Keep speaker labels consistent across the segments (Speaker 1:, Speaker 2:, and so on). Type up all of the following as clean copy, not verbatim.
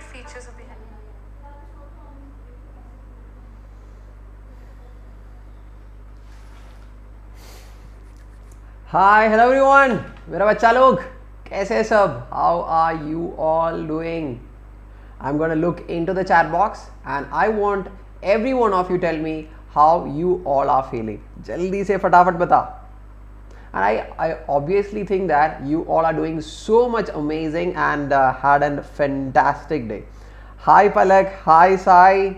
Speaker 1: features of the animal.
Speaker 2: Hi, hello everyone. मेरा बच्चा लोग कैसे हैं सब? How are you all doing? I'm gonna look into the chat box and I want every one of you tell me how you all are feeling. जल्दी से फटाफट बता. And I obviously think that you all are doing so much amazing and had a fantastic day. Hi Palak, hi Sai.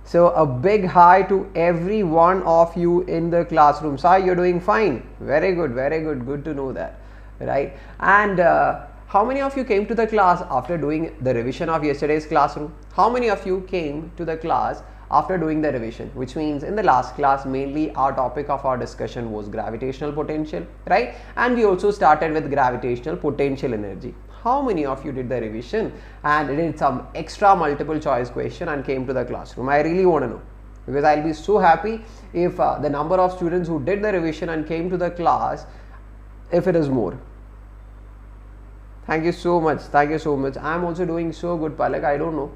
Speaker 2: So a big hi to every one of you in the classroom. Sai, you're doing fine. Very good, very good. Good to know that, right? And how many of you came to the class after doing the revision of yesterday's classroom? How many of you came to the class after doing the revision? Which means in the last class, mainly our topic of our discussion was gravitational potential, right? And we also started with gravitational potential energy. How many of you did the revision and did some extra multiple choice question and came to the classroom? I really want to know, because I'll be so happy if the number of students who did the revision and came to the class, if it is more. Thank you so much. Thank you so much. I'm also doing so good, Palak. I don't know.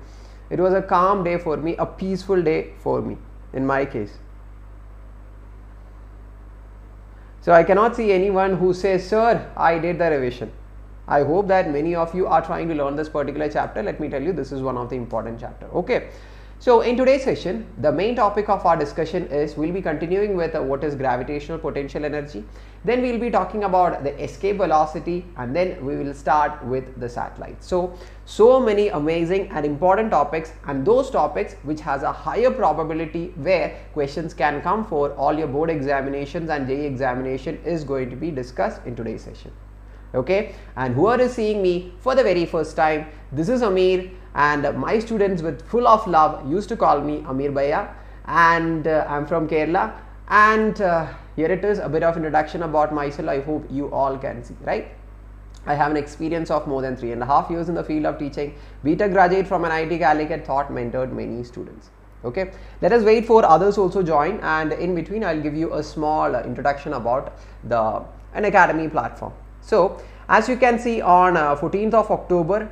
Speaker 2: It was a calm day for me, a peaceful day for me in my case. So I cannot see anyone who says, sir, I did the revision. I hope that many of you are trying to learn this particular chapter. Let me tell you, this is one of the important chapter. Okay. So in today's session, the main topic of our discussion is, we'll be continuing with what is gravitational potential energy. Then we'll be talking about the escape velocity, and then we will start with the satellites. So many amazing and important topics, and those topics which has a higher probability where questions can come for all your board examinations and JEE examination is going to be discussed in today's session. Okay, and whoever is seeing me for the very first time, this is Ameer, and my students with full of love used to call me Ameer Bhaiya, and I'm from Kerala, and here it is, a bit of introduction about myself. I hope you all can see, right? I have an experience of more than 3.5 years in the field of teaching, BTech graduate from an IIT Calicut, taught, mentored many students. Okay, let us wait for others also join, and in between I'll give you a small introduction about the Unacademy platform. So as you can see on 14th of October,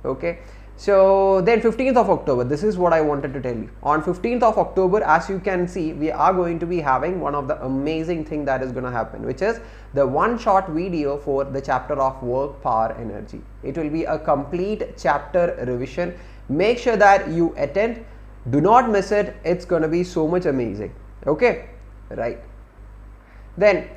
Speaker 2: okay, so then 15th of October, this is what I wanted to tell you. On 15th of October, as you can see, we are going to be having one of the amazing thing that is going to happen, which is the one shot video for the chapter of work, power, energy. It will be a complete chapter revision. Make sure that you attend. Do not miss it. It's going to be so much amazing. Okay, right. Then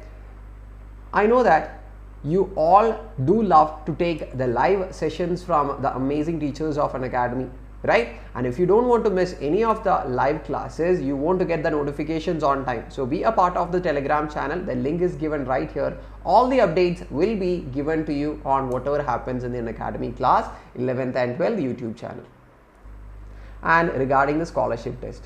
Speaker 2: I know that you all do love to take the live sessions from the amazing teachers of Unacademy, right? And if you don't want to miss any of the live classes, you want to get the notifications on time, so be a part of the Telegram channel. The link is given right here. All the updates will be given to you on whatever happens in the Unacademy class 11th and 12th YouTube channel. And regarding the scholarship test,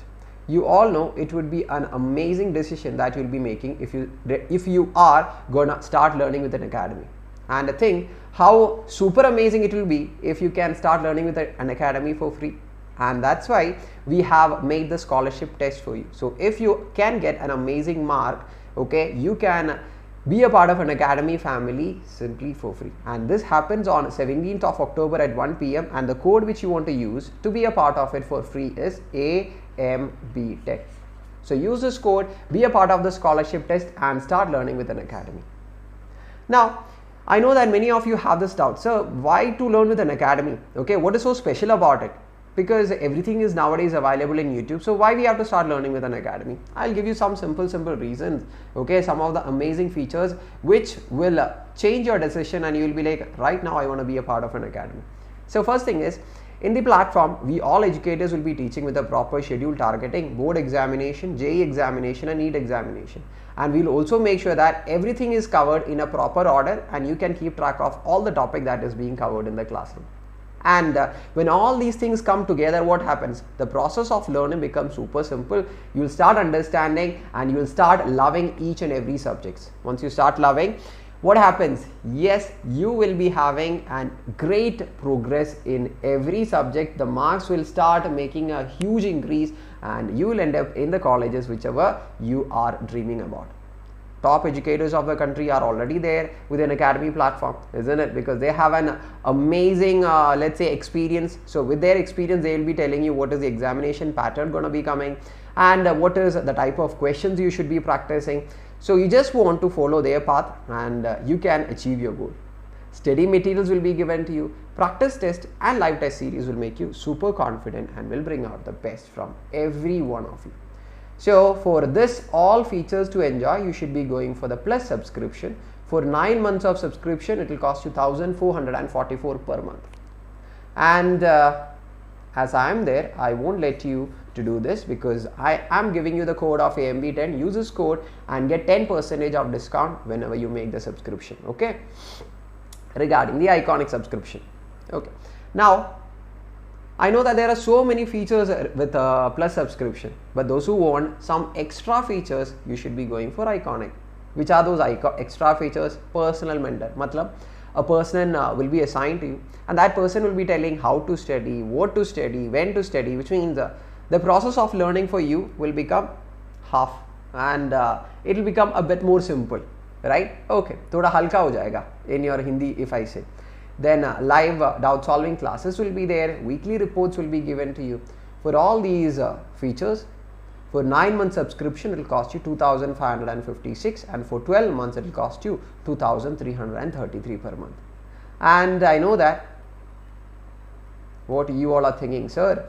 Speaker 2: you all know it would be an amazing decision that you'll be making if you are gonna start learning with Unacademy. And think how super amazing it will be if you can start learning with Unacademy for free. And that's why we have made the scholarship test for you. So if you can get an amazing mark, okay, you can be a part of Unacademy family simply for free. And this happens on 17th of October at 1 PM, and the code which you want to use to be a part of it for free is AMBTech. So use this code, be a part of the scholarship test, and start learning with Unacademy. Now I know that many of you have this doubt, sir, why to learn with Unacademy? Okay, what is so special about it? Because everything is nowadays available in YouTube, so why we have to start learning with Unacademy? I'll give you some simple reasons. Okay, some of the amazing features which will change your decision, and you will be like, right now I want to be a part of Unacademy. So first thing is, in the platform, we all educators will be teaching with a proper schedule targeting board examination, JEE examination, and NEET examination. And we'll also make sure that everything is covered in a proper order, and you can keep track of all the topic that is being covered in the classroom. And when all these things come together, what happens? The process of learning becomes super simple. You'll start understanding and you'll start loving each and every subject. Once you start loving, what happens? Yes, you will be having a great progress in every subject. The marks will start making a huge increase, and you will end up in the colleges whichever you are dreaming about. top educators of the country are already there with an Unacademy platform, isn't it? Because they have an amazing let's say experience. So with their experience they will be telling you what is the examination pattern going to be coming, and what is the type of questions you should be practicing. So you just want to follow their path and you can achieve your goal. Study materials will be given to you, practice test and live test series will make you super confident and will bring out the best from every one of you. So for this all features to enjoy, you should be going for the plus subscription. For 9 months of subscription, it will cost you 1,444 per month. And as I am there, I won't let you to do this because I am giving you the code of AMB10. Use this code and get 10% of discount whenever you make the subscription. Okay. Regarding the iconic subscription. Okay. Now, I know that there are so many features with a plus subscription, but those who want some extra features, you should be going for iconic. Which are those extra features? Personal mentor. Matlab, a person will be assigned to you, and that person will be telling how to study, what to study, when to study, which means the process of learning for you will become half, and it will become a bit more simple. Right? Okay, thoda halka ho jayega in your Hindi if I say. Then live doubt solving classes will be there, weekly reports will be given to you. For all these features, for 9 month subscription it will cost you 2,556, and for 12 months it will cost you 2,333 per month. And I know that what you all are thinking, sir,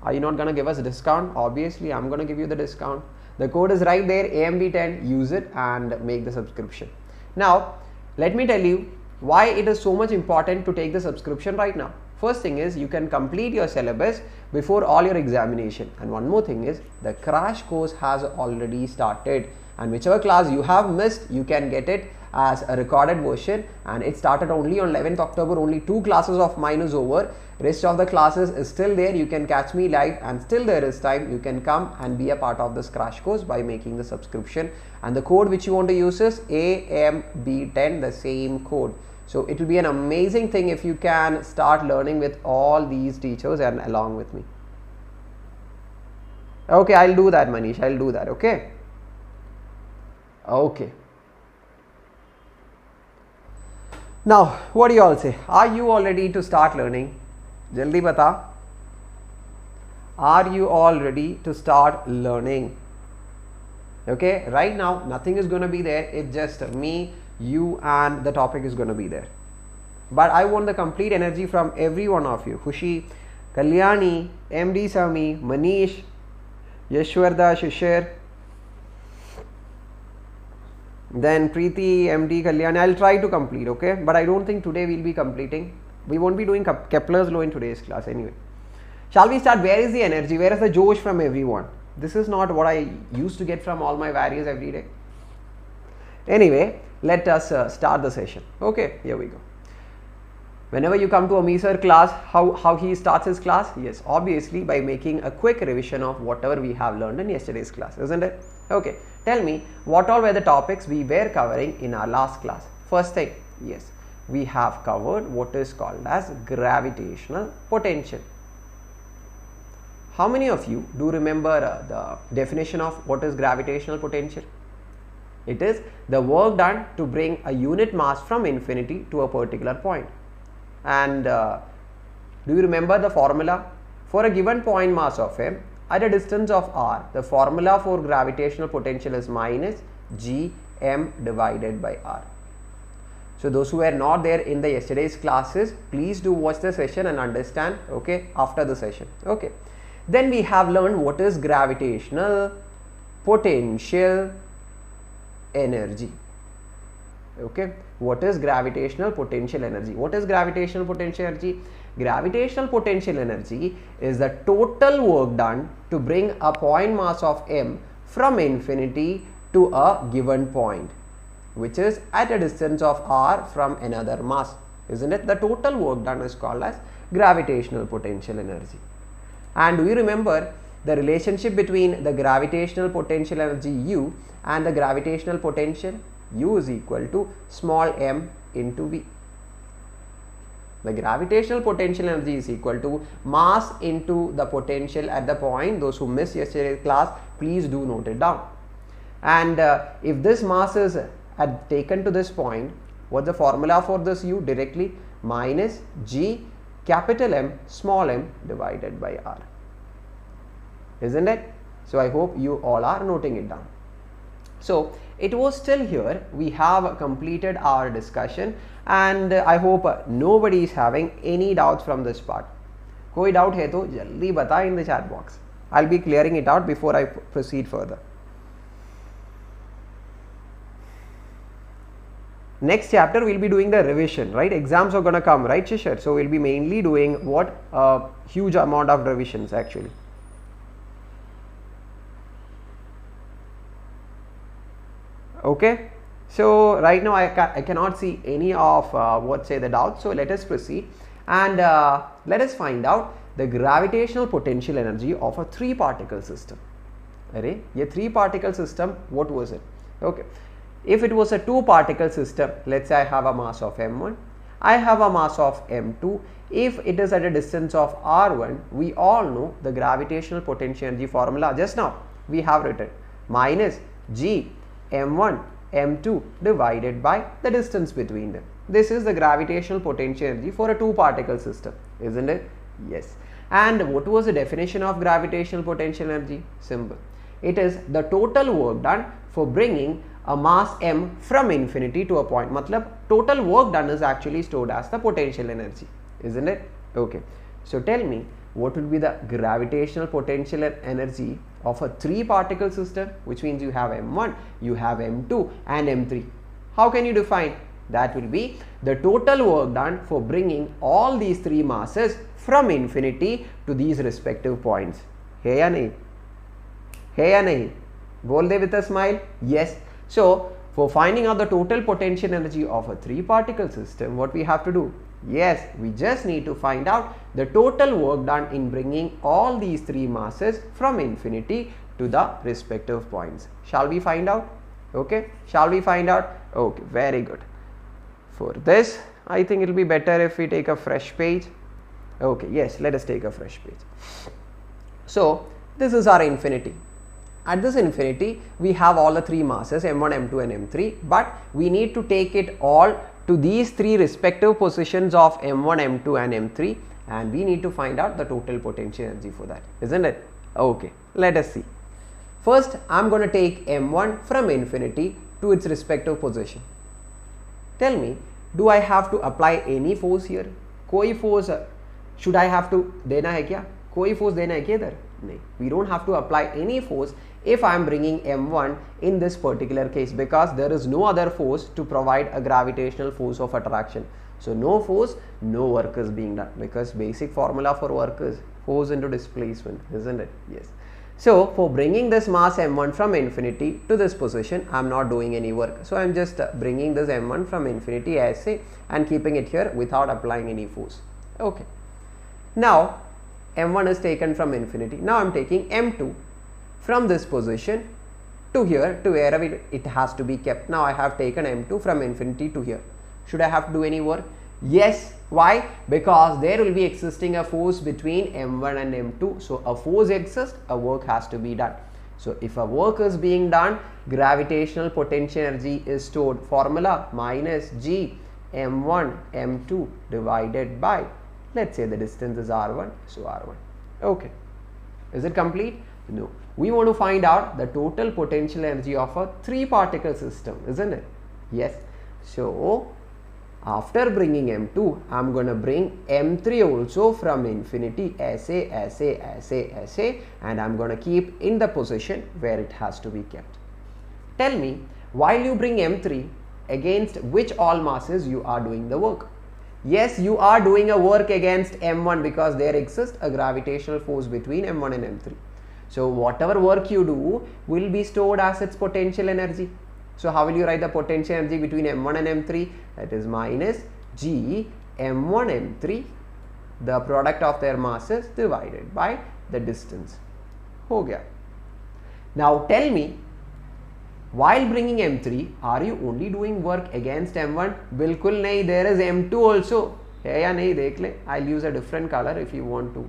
Speaker 2: are you not going to give us a discount? Obviously I am going to give you the discount. The code is right there, AMB10, use it and make the subscription. Now, let me tell you why it is so much important to take the subscription right now. First thing is you can complete your syllabus before all your examination. And one more thing is the crash course has already started, and whichever class you have missed, you can get it as a recorded version, and it started only on 11th October. Only 2 classes of mine is over. Rest of the classes is still there. You can catch me live, and still there is time. You can come and be a part of this crash course by making the subscription, and the code which you want to use is AMB10, the same code. So it will be an amazing thing if you can start learning with all these teachers and along with me. Okay, I'll do that, Manish. I'll do that. Okay. Okay. Now, what do you all say? Are you all ready to start learning? Jaldi bata. Are you all ready to start learning? Okay, right now nothing is going to be there. It's just me, you, and the topic is going to be there. But I want the complete energy from every one of you. Khushi, Kalyani, MD Sami, Manish, Yashwarda, Shishir, then Preeti, MD, Kalyani. I'll try to complete, okay? But I don't think today we'll be completing. We won't be doing Kepler's law in today's class anyway. Shall we start? Where is the energy? Where is the Josh from everyone? This is not what I used to get from all my various every day. Anyway, let us start the session. Okay, here we go. Whenever you come to Ameer class, how he starts his class? Yes, obviously by making a quick revision of whatever we have learned in yesterday's class, isn't it? Okay, tell me what all were the topics we were covering in our last class. First thing, yes, we have covered what is called as gravitational potential. How many of you do remember the definition of what is gravitational potential? It is the work done to bring a unit mass from infinity to a particular point. And do you remember the formula? For a given point mass of m at a distance of r, the formula for gravitational potential is minus gm divided by r. So those who were not there in the yesterday's classes, please do watch the session and understand, okay, after the session. Okay. Then we have learned what is gravitational potential energy. Okay, what is gravitational potential energy? What is gravitational potential energy? Gravitational potential energy is the total work done to bring a point mass of m from infinity to a given point, which is at a distance of r from another mass, isn't it? The total work done is called as gravitational potential energy. And do you remember the relationship between the gravitational potential energy U and the gravitational potential? U is equal to small m into V. The gravitational potential energy is equal to mass into the potential at the point. Those who missed yesterday's class, please do note it down. and if this mass is taken to this point, what's the formula for this u? Directly minus G capital M small m divided by R, isn't it? So I hope you all are noting it down. So it was till here we have completed our discussion, and I hope nobody is having any doubts from this part. कोई doubt है तो जल्दी बता in the chat box. I'll be clearing it out before I proceed further. Next chapter we'll be doing the revision, right? Exams are gonna come, right, Shishir? So we'll be mainly doing what? Huge amount of revisions actually. Okay, so right now I cannot see any of the doubts, so let us proceed and let us find out the gravitational potential energy of a 3-particle system. Array, ye 3-particle system, what was it? Okay, if it was a 2-particle system, let's say I have a mass of m1, I have a mass of m2. If it is at a distance of r1, we all know the gravitational potential energy formula. Just now we have written minus G m1 m2 divided by the distance between them. This is the gravitational potential energy for a 2-particle system, isn't it? Yes. And what was the definition of gravitational potential energy? Simple. It is the total work done for bringing a mass m from infinity to a point. Matlab total work done is actually stored as the potential energy, isn't it? Okay. So tell me, what will be the gravitational potential energy of a 3-particle system, which means you have m1, you have m2 and m3. How can you define? That will be the total work done for bringing all these 3 masses from infinity to these respective points. Hai ya nahi? Hai ya nahi? Bol de with a smile. Yes. So for finding out the total potential energy of a 3-particle system, what we have to do? Yes, we just need to find out the total work done in bringing all these 3 masses from infinity to the respective points. Shall we find out? Okay, shall we find out? Okay, very good. For this, I think it will be better if we take a fresh page. Okay, yes, let us take a fresh page. So this is our infinity. At this infinity, we have all the 3 masses m1, m2 and m3, but we need to take it all to these 3 respective positions of m1, m2 and m3, and we need to find out the total potential energy for that, isn't it? Okay, let us see. First, I am going to take m1 from infinity to its respective position. Tell me, do I have to apply any force here? कोई force should I have to देना है क्या? कोई force देना है क्या इधर? नहीं. We don't have to apply any force if I am bringing m1 in this particular case, because there is no other force to provide a gravitational force of attraction. So no force, no work is being done, because basic formula for work is force into displacement, isn't it? Yes. So for bringing this mass m1 from infinity to this position, I am not doing any work. So I am just bringing this m1 from infinity as say and keeping it here without applying any force. Okay. Now m1 is taken from infinity. Now I am taking m2 from this position to here to wherever it has to be kept. Now I have taken m2 from infinity to here. Should I have to do any work? Yes. Why? Because there will be existing a force between m1 and m2. So a force exists, a work has to be done. So if a work is being done, gravitational potential energy is stored. Formula minus G m1 m2 divided by, let's say the distance is r1, so r1. Okay. Is it complete? No. We want to find out the total potential energy of a 3-particle system, isn't it? Yes. So after bringing m2, I am going to bring m3 also from infinity SA, and I am going to keep in the position where it has to be kept. Tell me, while you bring m3, against which all masses you are doing the work? Yes, you are doing a work against m1 because there exists a gravitational force between m1 and m3. So whatever work you do will be stored as its potential energy. So how will you write the potential energy between m1 and m3? That is minus G m1 m3, the product of their masses divided by the distance. Ho gaya. Now tell me, while bringing m3, are you only doing work against m1? Bilkul nahi, there is m2 also. Hai ya nahi, dekh le. I'll use a different color if you want to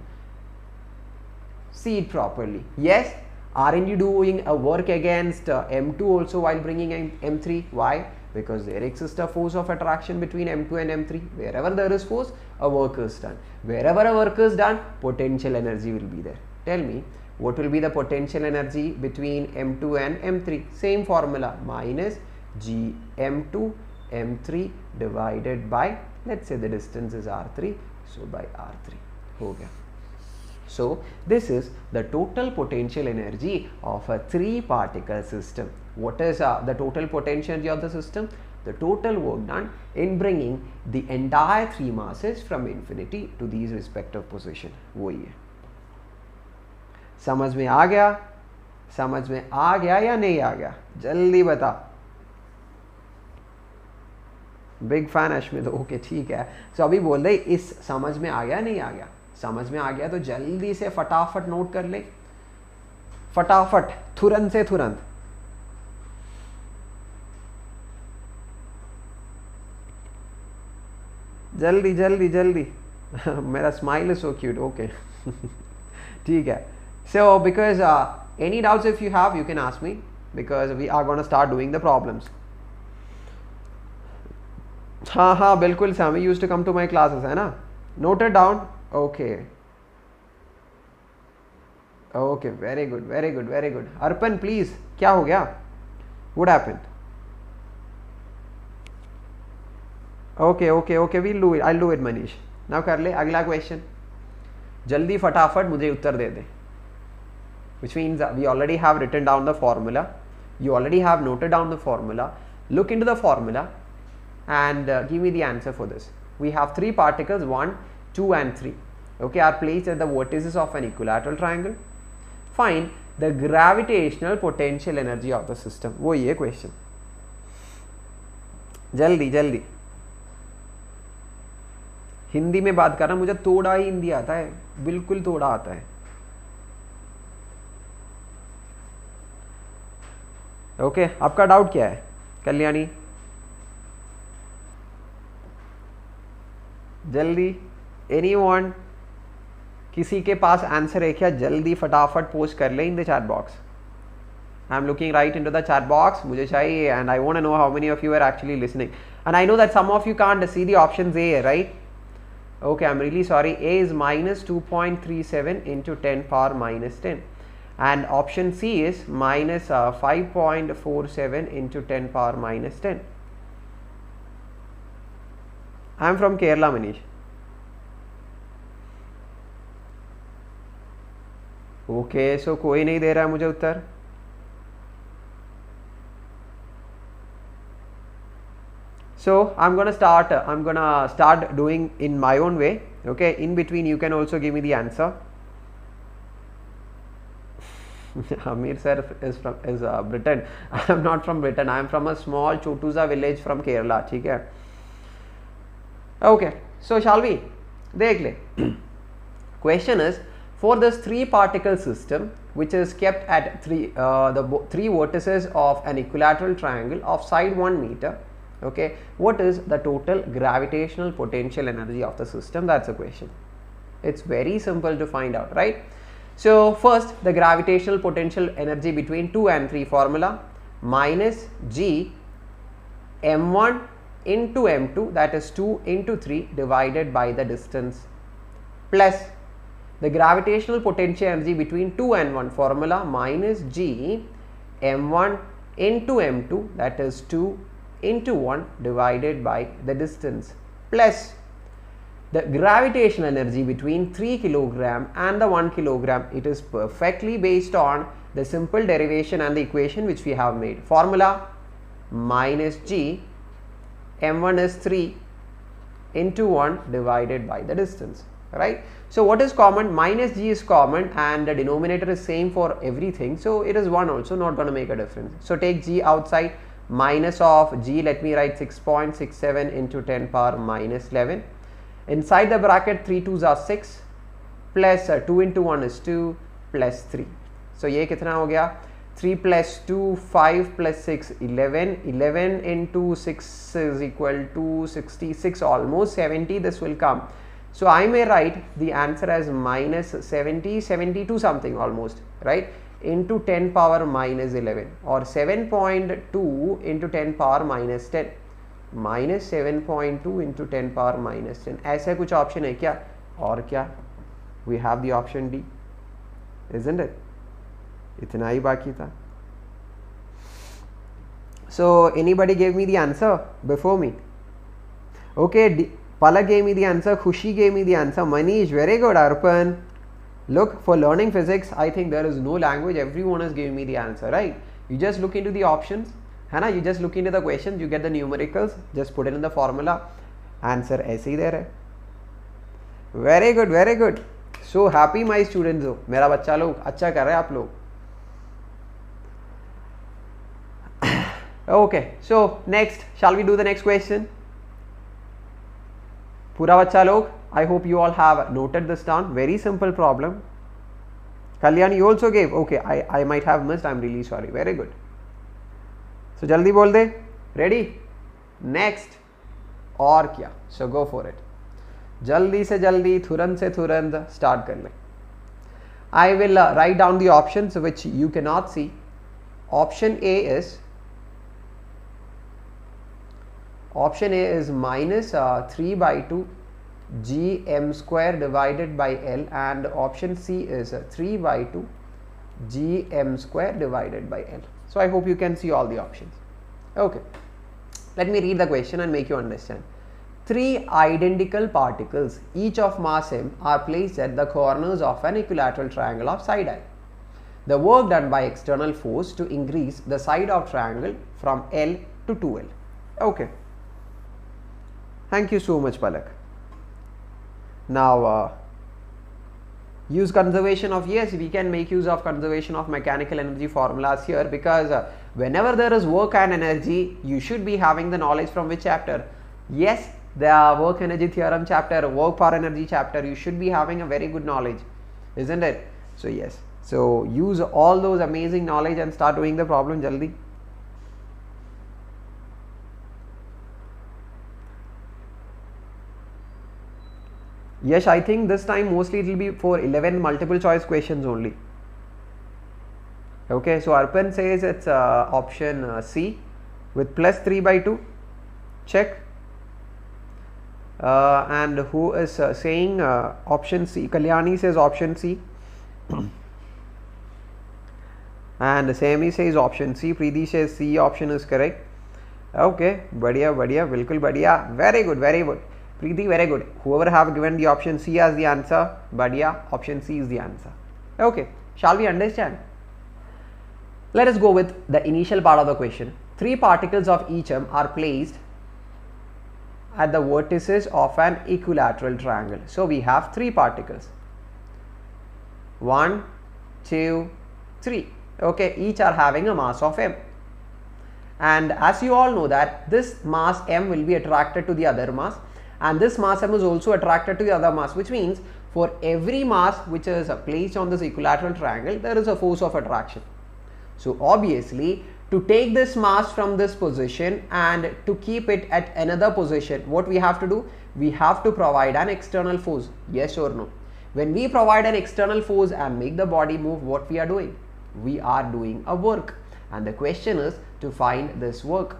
Speaker 2: see it properly. Yes, Aren't you doing a work against M2 also while bringing M3? Why? Because there exists a force of attraction between M2 and M3. Wherever there is force, a work is done. Wherever a work is done, potential energy will be there. Tell me, what will be the potential energy between M2 and M3? Same formula, minus G M2 M3 divided by, let's say the distance is R3, so by R3. Ho gaya. So this is the total potential energy of a 3-particle system. What is the total potential energy of the system? The total work done in bringing the entire 3 masses from infinity to these respective position. वही है. समझ में आ गया? समझ में आ गया या नहीं आ गया? जल्दी बता. Big fan Ashmit. ओके ठीक है. सो अभी बोल रहे इस समझ में आ गया नहीं आ गया? समझ में आ गया तो जल्दी से फटाफट नोट कर ले. फटाफट, तुरंत से तुरंत. जल्दी जल्दी जल्दी. मेरा smile is so cute. Okay ठीक है. So because any doubts if you have you can ask me, because we are gonna start doing the problems. हाँ हाँ बिल्कुल Sam, used to come to my classes, है ना? Noted down. Okay okay, very good very good very good. Arpan please, क्या हो गया? What happened? Okay okay okay, we'll do it, I will do it Manish. Now कर ले अगला question. जल्दी फटाफट मुझे उत्तर दे दे. Which means we already have written down the formula. You already have noted down the formula. Look into the formula and give me the answer for this. We have 3 particles, 1, 2 and 3. Okay, are placed at the vertices of an equilateral triangle. Find the gravitational potential energy of the system. वो ये question. जल्दी जल्दी. हिंदी में बात करना, मुझे थोड़ा ही हिंदी आता है, बिल्कुल थोड़ा आता है. ओके आपका डाउट क्या है कल्याणी? जल्दी. एनीवन, किसी के पास आंसर है क्या? जल्दी फटाफट पोस्ट कर ले in the chat box. I am looking right into the chat box. मुझे चाहिए and I want to know how many of you are actually listening. And I know that some of you can't see the options A, right? Okay, I'm really sorry. A is minus 2.37 into 10 power minus 10 and option C is minus 5.47 into 10 power minus 10. I am from Kerala, Manish. Okay, so कोई नहीं दे रहा है मुझे उत्तर. So I'm gonna start doing in my own way. Okay, in between you can also give me the answer. Ameer sir is Britain. I am not from Britain. I am from a small Chotuza village from Kerala. ठीक है. Okay, so shall we? देख ले. Question is, for this 3-particle system which is kept at the 3 vertices of an equilateral triangle of side 1 meter. Okay, what is the total gravitational potential energy of the system? That's the question. It's very simple to find out, right? So first, the gravitational potential energy between 2 and 3 formula, minus G m1 into m2, that is 2 into 3 divided by the distance, plus the gravitational potential energy between 2 and 1 formula, minus G m1 into m2, that is 2 into 1 divided by the distance, plus the gravitational energy between 3 kilogram and the 1 kilogram. It is perfectly based on the simple derivation and the equation which we have made. Formula, minus G m1 is 3 into 1 divided by the distance, right? So what is common? Minus G is common and the denominator is same for everything, so it is 1 also, not going to make a difference. So take G outside. Minus of G, let me write 6.67 into 10 power minus 11. Inside the bracket 3 2s are 6 plus 2 into 1 is 2 plus 3. So ये कितना हो गया? 3 plus 2 5 plus 6 11. 11 into 6 is equal to 66, almost 70. This will come. So I may write the answer as minus 70, 72 something almost, right? into 10 power minus 11 or 7.2 into 10 power minus 10 minus 7.2 into 10 power minus 10. ऐसा कुछ option है क्या? और क्या? We have the option D, isn't it? इतना ही बाकी था. So anybody gave me the answer before me? Okay, Palak gave me the answer, Khushi gave me the answer, Manish, very good. Arpan, look, for learning physics, I think there is no language, everyone has given me the answer, right? You just look into the options, है you just look into the questions, you get the numericals, just put it in the formula, answer ऐसे ही दे रहे. Very good, very good. So happy my students हो, मेरा बच्चा लोग अच्छा कर रहे हैं आप लोग. Okay, so next, shall we do the next question? पूरा बच्चा लोग, I hope you all have noted this down. Very simple problem. Kalyani, you also gave. Okay, I might have missed. I'm really sorry. Very good. So jaldi bol de. Ready? Next. और क्या? So go for it. जल्दी से जल्दी, तुरंत से तुरंत start कर ले. I will write down the options which you cannot see. Option A is minus 3 by 2 g m square divided by L, and option C is 3 by 2 g m square divided by L. So I hope you can see all the options. Okay, let me read the question and make you understand. Three identical particles, each of mass m, are placed at the corners of an equilateral triangle of side I. The work done by external force to increase the side of triangle from L to 2L. Okay. Thank you so much, Palak. Now, use conservation of, yes, we can make use of conservation of mechanical energy formulas here, because whenever there is work and energy, you should be having the knowledge from which chapter? Yes, the work energy theorem chapter, work power energy chapter, you should be having a very good knowledge, isn't it? So yes, so use all those amazing knowledge and start doing the problem jaldi. Yes, I think this time mostly it will be for 11 multiple choice questions only. Okay, so Arpan says it's option C with plus 3 by 2. Check. And who is saying option C? Kalyani says option C. And Sami says option C. Preeti says C option is correct. Okay, badhiya, badhiya, bilkul badhiya. Very good, very good. Preeti, very good. Whoever have given the option C as the answer, badhiya, option C is the answer. Okay, shall we understand? Let us go with the initial part of the question. Three particles of each m are placed at the vertices of an equilateral triangle. So we have three particles. 1, 2, 3. Okay, each are having a mass of m. And as you all know that this mass m will be attracted to the other mass, and this mass m is also attracted to the other mass, which means for every mass which is placed on this equilateral triangle, there is a force of attraction. So obviously, to take this mass from this position and to keep it at another position, what we have to do? We have to provide an external force. Yes or no? When we provide an external force and make the body move, what we are doing? We are doing a work, and the question is to find this work.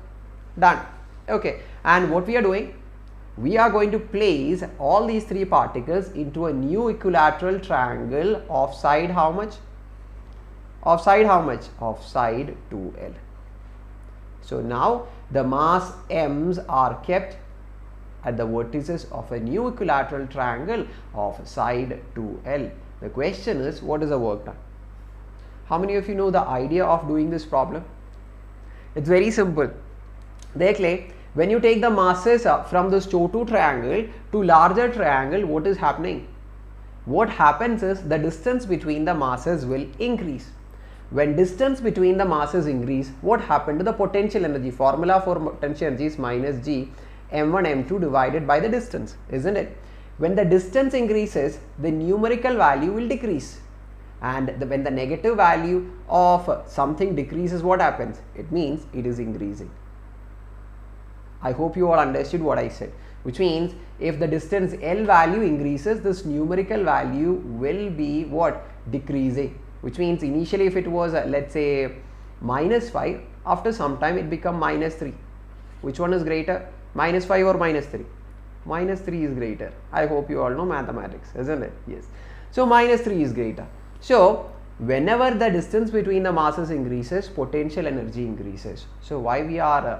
Speaker 2: Done. Okay, and what we are doing? We are going to place all these three particles into a new equilateral triangle of side how much? Of side how much? Of side 2L. So now the mass m's are kept at the vertices of a new equilateral triangle of side 2L. The question is, what is the work done? How many of you know the idea of doing this problem? It's very simple. Dekh le, when you take the masses from this chotu triangle to larger triangle, what is happening? What happens is the distance between the masses will increase. When distance between the masses increase, what happened to the potential energy? Formula for potential energy is minus G m1 m2 divided by the distance, isn't it? When the distance increases, the numerical value will decrease, and when the negative value of something decreases, what happens? It means it is increasing. I hope you all understood what I said, which means if the distance L value increases, this numerical value will be what? Decreasing, which means initially if it was let's say -5, after some time it become -3. Which one is greater, -5 or -3? -3 is greater. I hope you all know mathematics, isn't it? Yes. So -3 is greater. So whenever the distance between the masses increases, potential energy increases. So why we are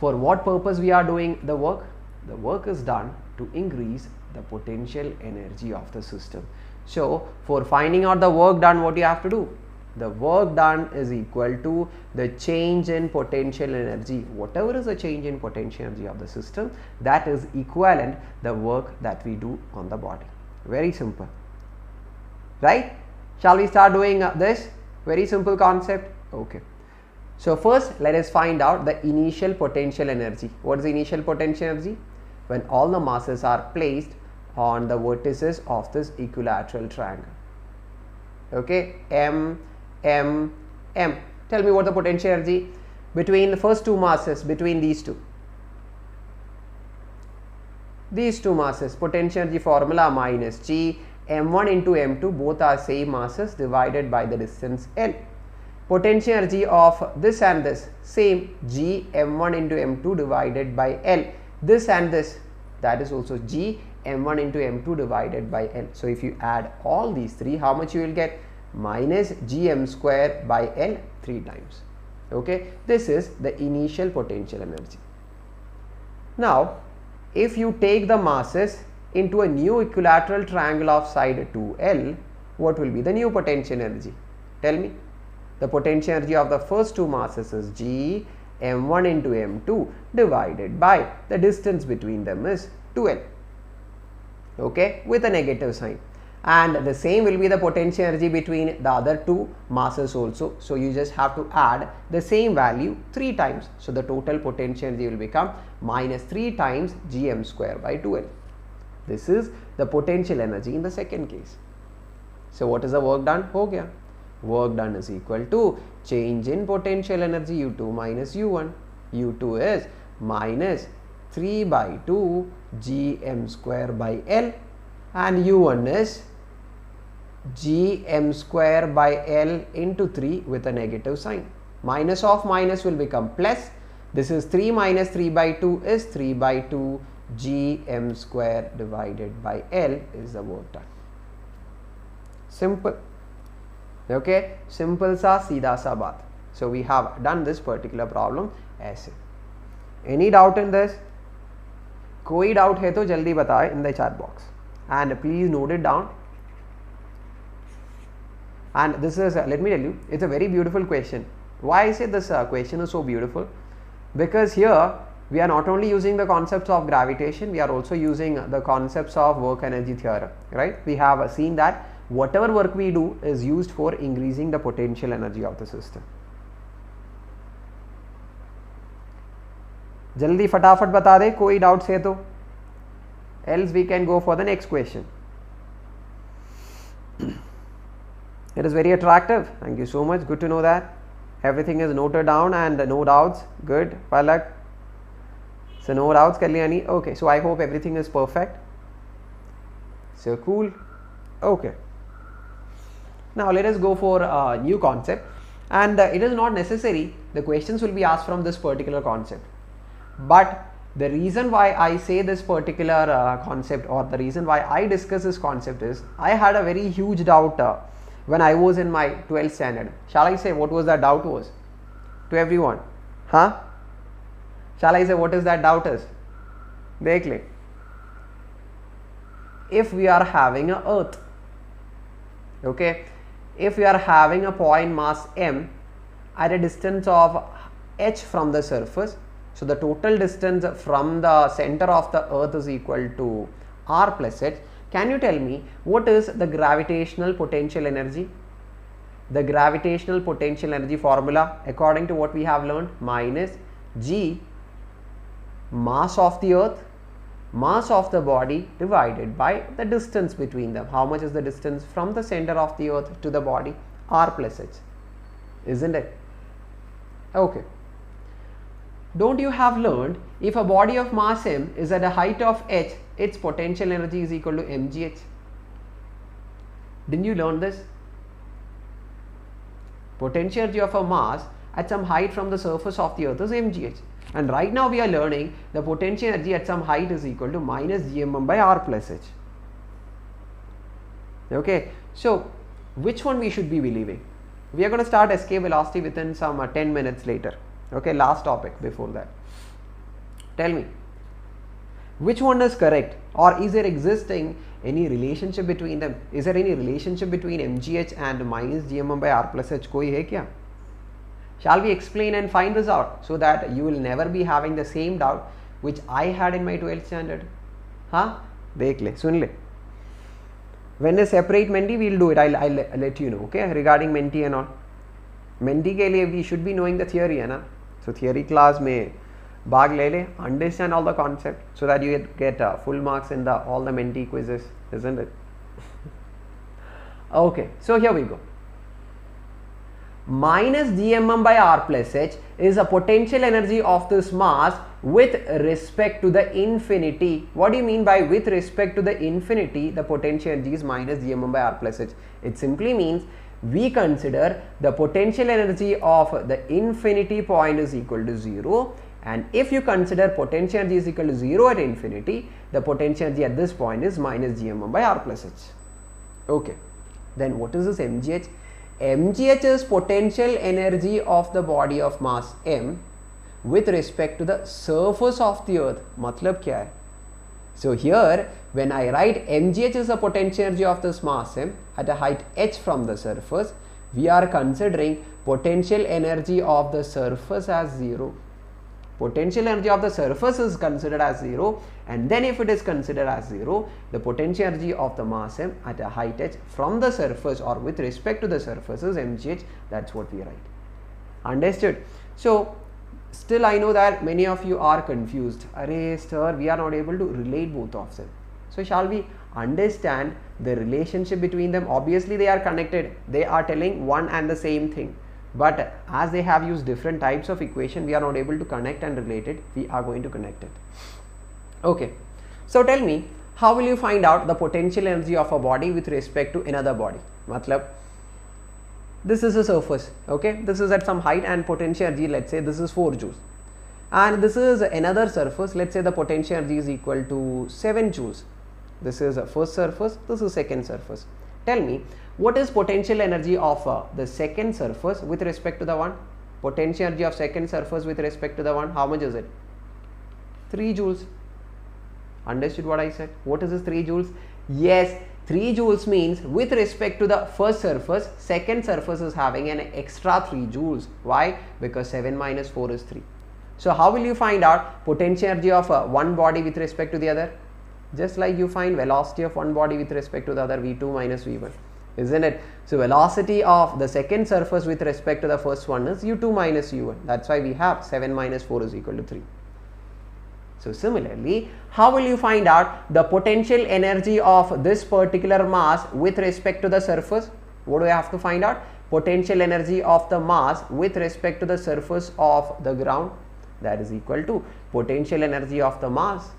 Speaker 2: for what purpose we are doing the work? The work is done to increase the potential energy of the system. So for finding out the work done, what you have to do? The work done is equal to the change in potential energy. Whatever is the change in potential energy of the system, that is equivalent the work that we do on the body. Very simple, right? Shall we start doing this? Very simple concept. Okay. So first let us find out the initial potential energy. What is the initial potential energy? When all the masses are placed on the vertices of this equilateral triangle. Okay, M, M, M. Tell me what the potential energy between the first two masses, between these two. These two masses, potential energy formula minus G, M1 into M2, both are same masses divided by the distance L. Potential energy of this and this, same, G, M1 into M2 divided by L. This and this, that is also G, M1 into M2 divided by L. So if you add all these three, how much you will get? Minus Gm square by L 3 times. Okay, this is the initial potential energy. Now if you take the masses into a new equilateral triangle of side 2L, what will be the new potential energy? Tell me. The potential energy of the first two masses is G, M1 into M2 divided by the distance between them is 2L. Okay, with a negative sign. And the same will be the potential energy between the other two masses also. So you just have to add the same value 3 times. So the total potential energy will become minus 3 times Gm square by 2L. This is the potential energy in the second case. So what is the work done? Ho gaya. Work done is equal to change in potential energy U2 minus U1. U2 is minus 3 by 2 Gm square by L, and U1 is Gm square by L into 3 with a negative sign. Minus of minus will become plus. This is 3 minus 3 by 2 is 3 by 2 Gm square divided by L is the work done. Simple. Okay, simple sa seedha sa baat. So we have done this particular problem ऐसे. Any doubt in this? कोई doubt है तो जल्दी बताए in the chat box, and please note it down. And this is let me tell you, it's a very beautiful question. Why I say this question is so beautiful? Because here we are not only using the concepts of gravitation, we are also using the concepts of work energy theorem, right? We have seen that whatever work we do is used for increasing the potential energy of the system. जल्दी फटाफट बता दे कोई doubts है तो, else we can go for the next question. It is very attractive. Thank you so much. Good to know that everything is noted down and no doubts. Good, Palak. So no doubts, Kalyani. Okay, so I hope everything is perfect. So cool. Okay. Now let us go for a new concept, and it is not necessary the questions will be asked from this particular concept, but the reason why I say this particular concept, or the reason why I discuss this concept, is I had a very huge doubt when I was in my 12th standard. Shall I say what was that doubt was to everyone? Huh? Shall I say what is that doubt is? Dekh le. If we are having a earth, okay, if we are having a point mass m at a distance of h from the surface, so the total distance from the center of the earth is equal to r plus h. Can you tell me what is the gravitational potential energy? The gravitational potential energy formula, according to what we have learned, minus g mass of the earth, mass of the body, divided by the distance between them. How much is the distance from the center of the earth to the body? R plus h, isn't it? Okay. Don't you have learned if a body of mass m is at a height of h, its potential energy is equal to mgh? Didn't you learn this? Potential energy of a mass at some height from the surface of the earth is mgh. And right now we are learning the potential energy at some height is equal to minus gmm by r plus h. Okay, so which one we should be believing? We are going to start escape velocity within some 10 minutes later. Okay, last topic before that. Tell me, which one is correct, or is there existing any relationship between them? Is there any relationship between mgh and minus gmm by r plus h? Koi hai kya? Shall we explain and find this out so that you will never be having the same doubt which I had in my 12th standard? Huh? Dekh le, sun le. When they separate Menti, we will do it. I'll let you know, okay, regarding Menti and all. Menti ke liye we should be knowing the theory, hai na? So theory class mein bhag le, understand all the concept so that you get full marks in all the Menti quizzes, isn't it? Okay, so here we go. Minus gmm by r plus h is a potential energy of this mass with respect to the infinity. What do you mean by with respect to the infinity? The potential energy is minus gmm by r plus h. It simply means we consider the potential energy of the infinity point is equal to 0, and if you consider potential energy is equal to 0 at infinity, the potential energy at this point is minus gmm by r plus h. Okay, then what is this mgh? mgh is potential energy of the body of mass m with respect to the surface of the earth. Matlab kya hai? So here when I write mgh is the potential energy of this mass m at a height h from the surface, we are considering potential energy of the surface as 0. Potential energy of the surface is considered as 0, and then if it is considered as 0, the potential energy of the mass m at a height h from the surface or with respect to the surface is mgh. That's what we write. Understood? So still I know that many of you are confused. Arey sir, we are not able to relate both of them. So shall we understand the relationship between them? Obviously they are connected. They are telling one and the same thing. But as they have used different types of equation, we are not able to connect and relate it. We are going to connect it. Okay. So tell me, how will you find out the potential energy of a body with respect to another body? Matlab, this is a surface. Okay. This is at some height and potential energy, let's say this is 4 joules. And this is another surface. Let's say the potential energy is equal to 7 joules. This is a first surface. This is second surface. Tell me, what is potential energy of the second surface with respect to the one? Potential energy of second surface with respect to the one, how much is it? 3 joules. Understood what I said? What is this 3 joules? Yes, 3 joules means with respect to the first surface, second surface is having an extra 3 joules. Why? Because 7 minus 4 is 3. So how will you find out potential energy of one body with respect to the other? Just like you find velocity of one body with respect to the other, v2 minus v1. Isn't it? So velocity of the second surface with respect to the first one is u2 minus u1. That's why we have 7 minus 4 is equal to 3. So similarly, how will you find out the potential energy of this particular mass with respect to the surface? What do I have to find out? Potential energy of the mass with respect to the surface of the ground, that is equal to potential energy of the mass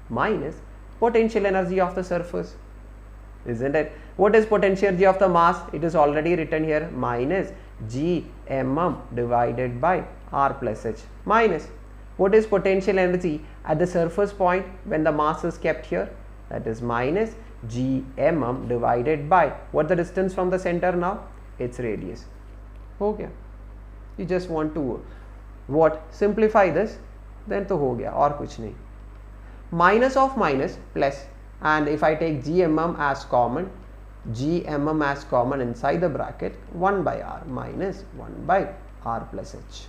Speaker 2: minus potential energy of the surface. Isn't it? What is potential energy of the mass? It is already written here, minus gmm divided by r plus h minus. What is potential energy at the surface point when the mass is kept here? That is minus gmm divided by, what the distance from the center now? Its radius. Okay. You just want to what? Simplify this, then to ho gaya, aur kuch nahi. Minus of minus plus, and if I take gmm as common, inside the bracket, 1 by r minus 1 by r plus h.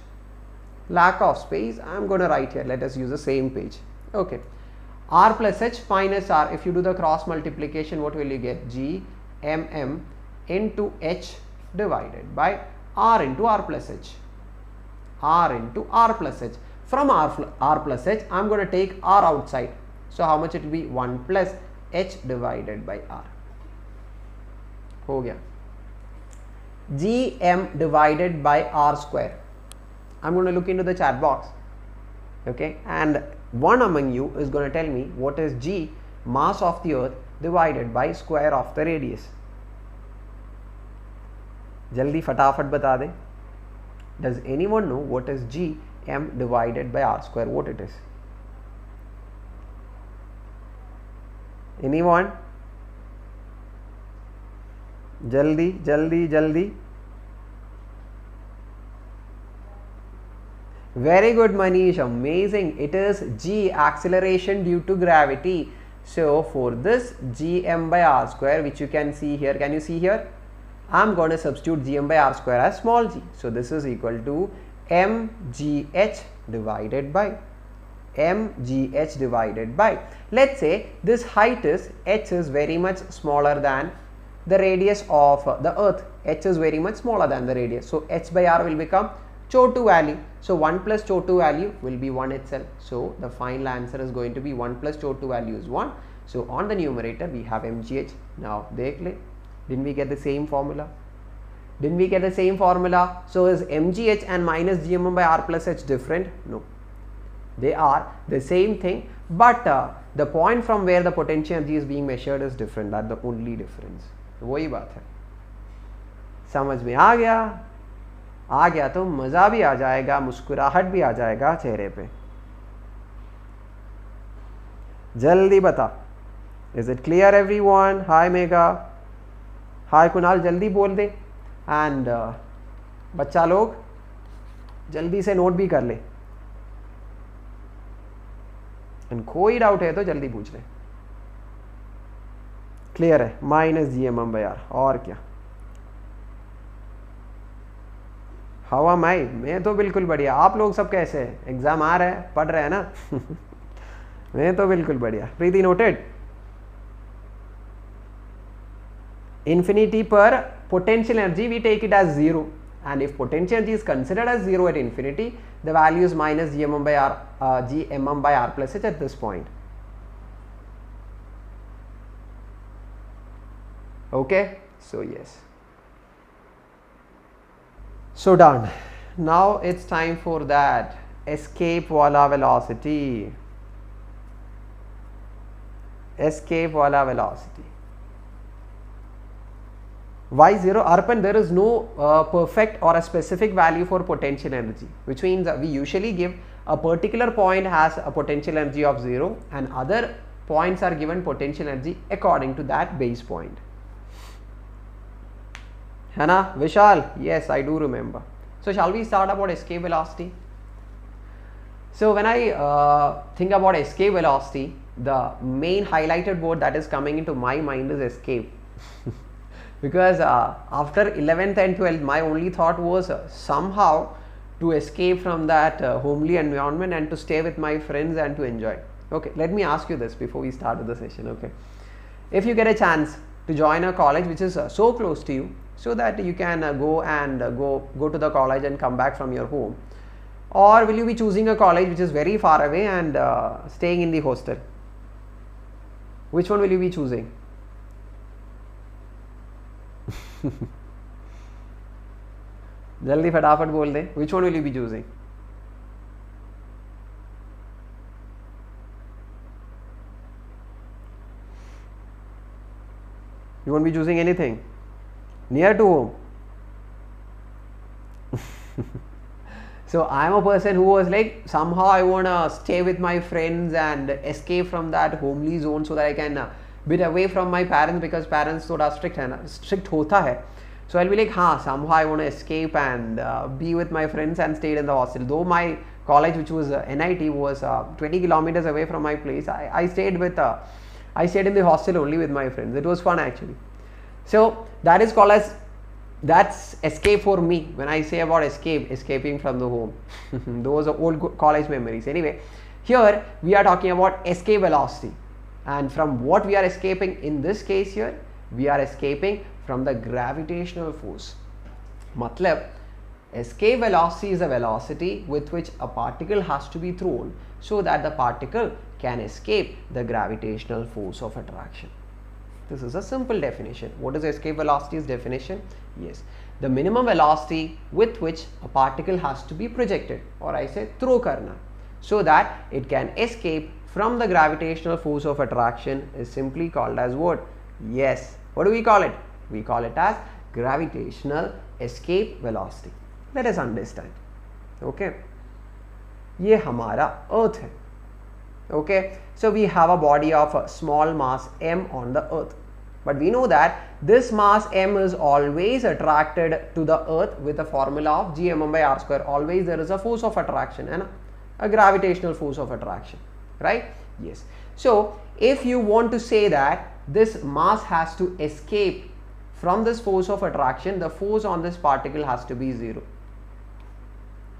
Speaker 2: Lack of space, I am going to write here, let us use the same page. Okay, r plus h minus r, if you do the cross multiplication, what will you get? gmm into h divided by r into r plus h. R into r plus h. From r plus h, I am going to take r outside. So how much it will be? 1 plus h divided by r. Ho gaya. Gm divided by r square. I am going to look into the chat box. Okay, and one among you is going to tell me what is g, mass of the earth, divided by square of the radius. जल्दी फटाफट बता दें. Does anyone know what is gm divided by r square? What it is? Anyone? जल्दी जल्दी जल्दी. Very good, Manish. Amazing. It is g, acceleration due to gravity. So for this gm by r square, which you can see here, can you see here? I'm going to substitute gm by r square as small g. So this is equal to mgh divided by mgh divided by. Let's say this height is h is very much smaller than the radius of the earth. H is very much smaller than the radius. So h by r will become CHO2 value. So 1 plus CHO2 value will be 1 itself. So the final answer is going to be 1 plus CHO2 value is 1. So on the numerator we have mgh. Now dekh le, didn't we get the same formula? Didn't we get the same formula? So is mgh and minus gm by r plus h different? No, they are the same thing, but the point from where the potential energy is being measured is different. That's the only difference. वही बात है. समझ में आ गया तो मज़ा भी आ जाएगा, मुस्कुराहट भी आ जाएगा चेहरे पे. जल्दी बता. Is it clear everyone? Hi Megha. Hi Kunal, जल्दी बोल दे. And बच्चा लोग जल्दी से नोट भी कर ले. And कोई डाउट है तो जल्दी पूछ ले. क्लियर है? Minus G M M by R. और क्या? How am I? मैं तो बिल्कुल बढ़िया. आप लोग सब कैसे हैं? एग्जाम आ रहा है, पढ़ रहे हैं ना? मैं तो बिल्कुल बढ़िया. प्रीति noted. Infinity per potential energy we take it as 0, and if potential energy is considered as 0 at infinity, the value is minus gmm by r, gmm by r plus h at this point. Okay, so yes. So done. Now it's time for that escape wala velocity. Escape wala velocity. Why 0? Arpan, there is no perfect or a specific value for potential energy, which means we usually give a particular point has a potential energy of 0 and other points are given potential energy according to that base point. Hana, Vishal? Yes, I do remember. So shall we start about escape velocity? So when I think about escape velocity, the main highlighted word that is coming into my mind is escape. Because after 11th and 12th, my only thought was somehow to escape from that homely environment and to stay with my friends and to enjoy. Okay, let me ask you this before we start with the session. Okay, if you get a chance to join a college which is so close to you, so that you can go to the college and come back from your home, or will you be choosing a college which is very far away and staying in the hostel? Which one will you be choosing? जल्दी फटाफट बोल दे. Which one will you be choosing? You won't be choosing anything near to home. So I am a person who was like, somehow I want to stay with my friends and escape from that homely zone so that I can bit away from my parents, because parents thoda strict hai na, strict hota hai. So I'll be like, somehow I want to escape and be with my friends and stay in the hostel. Though my college, which was NIT, was 20 kilometers away from my place, I stayed in the hostel only with my friends. It was fun actually. So that is called as, that's escape for me. When I say about escape, escaping from the home. Those are old college memories. Anyway, here we are talking about escape velocity. And from what we are escaping in this case here, we are escaping from the gravitational force. Matlab, escape velocity is a velocity with which a particle has to be thrown so that the particle can escape the gravitational force of attraction. This is a simple definition. What is escape velocity's definition? Yes, the minimum velocity with which a particle has to be projected, or I say throw karna, so that it can escape from the gravitational force of attraction is simply called as what? Yes. What do we call it? We call it as gravitational escape velocity. Let us understand. Okay, ये हमारा earth है. Okay, so we have a body of a small mass m on the earth, but we know that this mass m is always attracted to the earth with a formula of gmm by r square. Always there is a force of attraction and a gravitational force of attraction, right? Yes. So if you want to say that this mass has to escape from this force of attraction, the force on this particle has to be 0,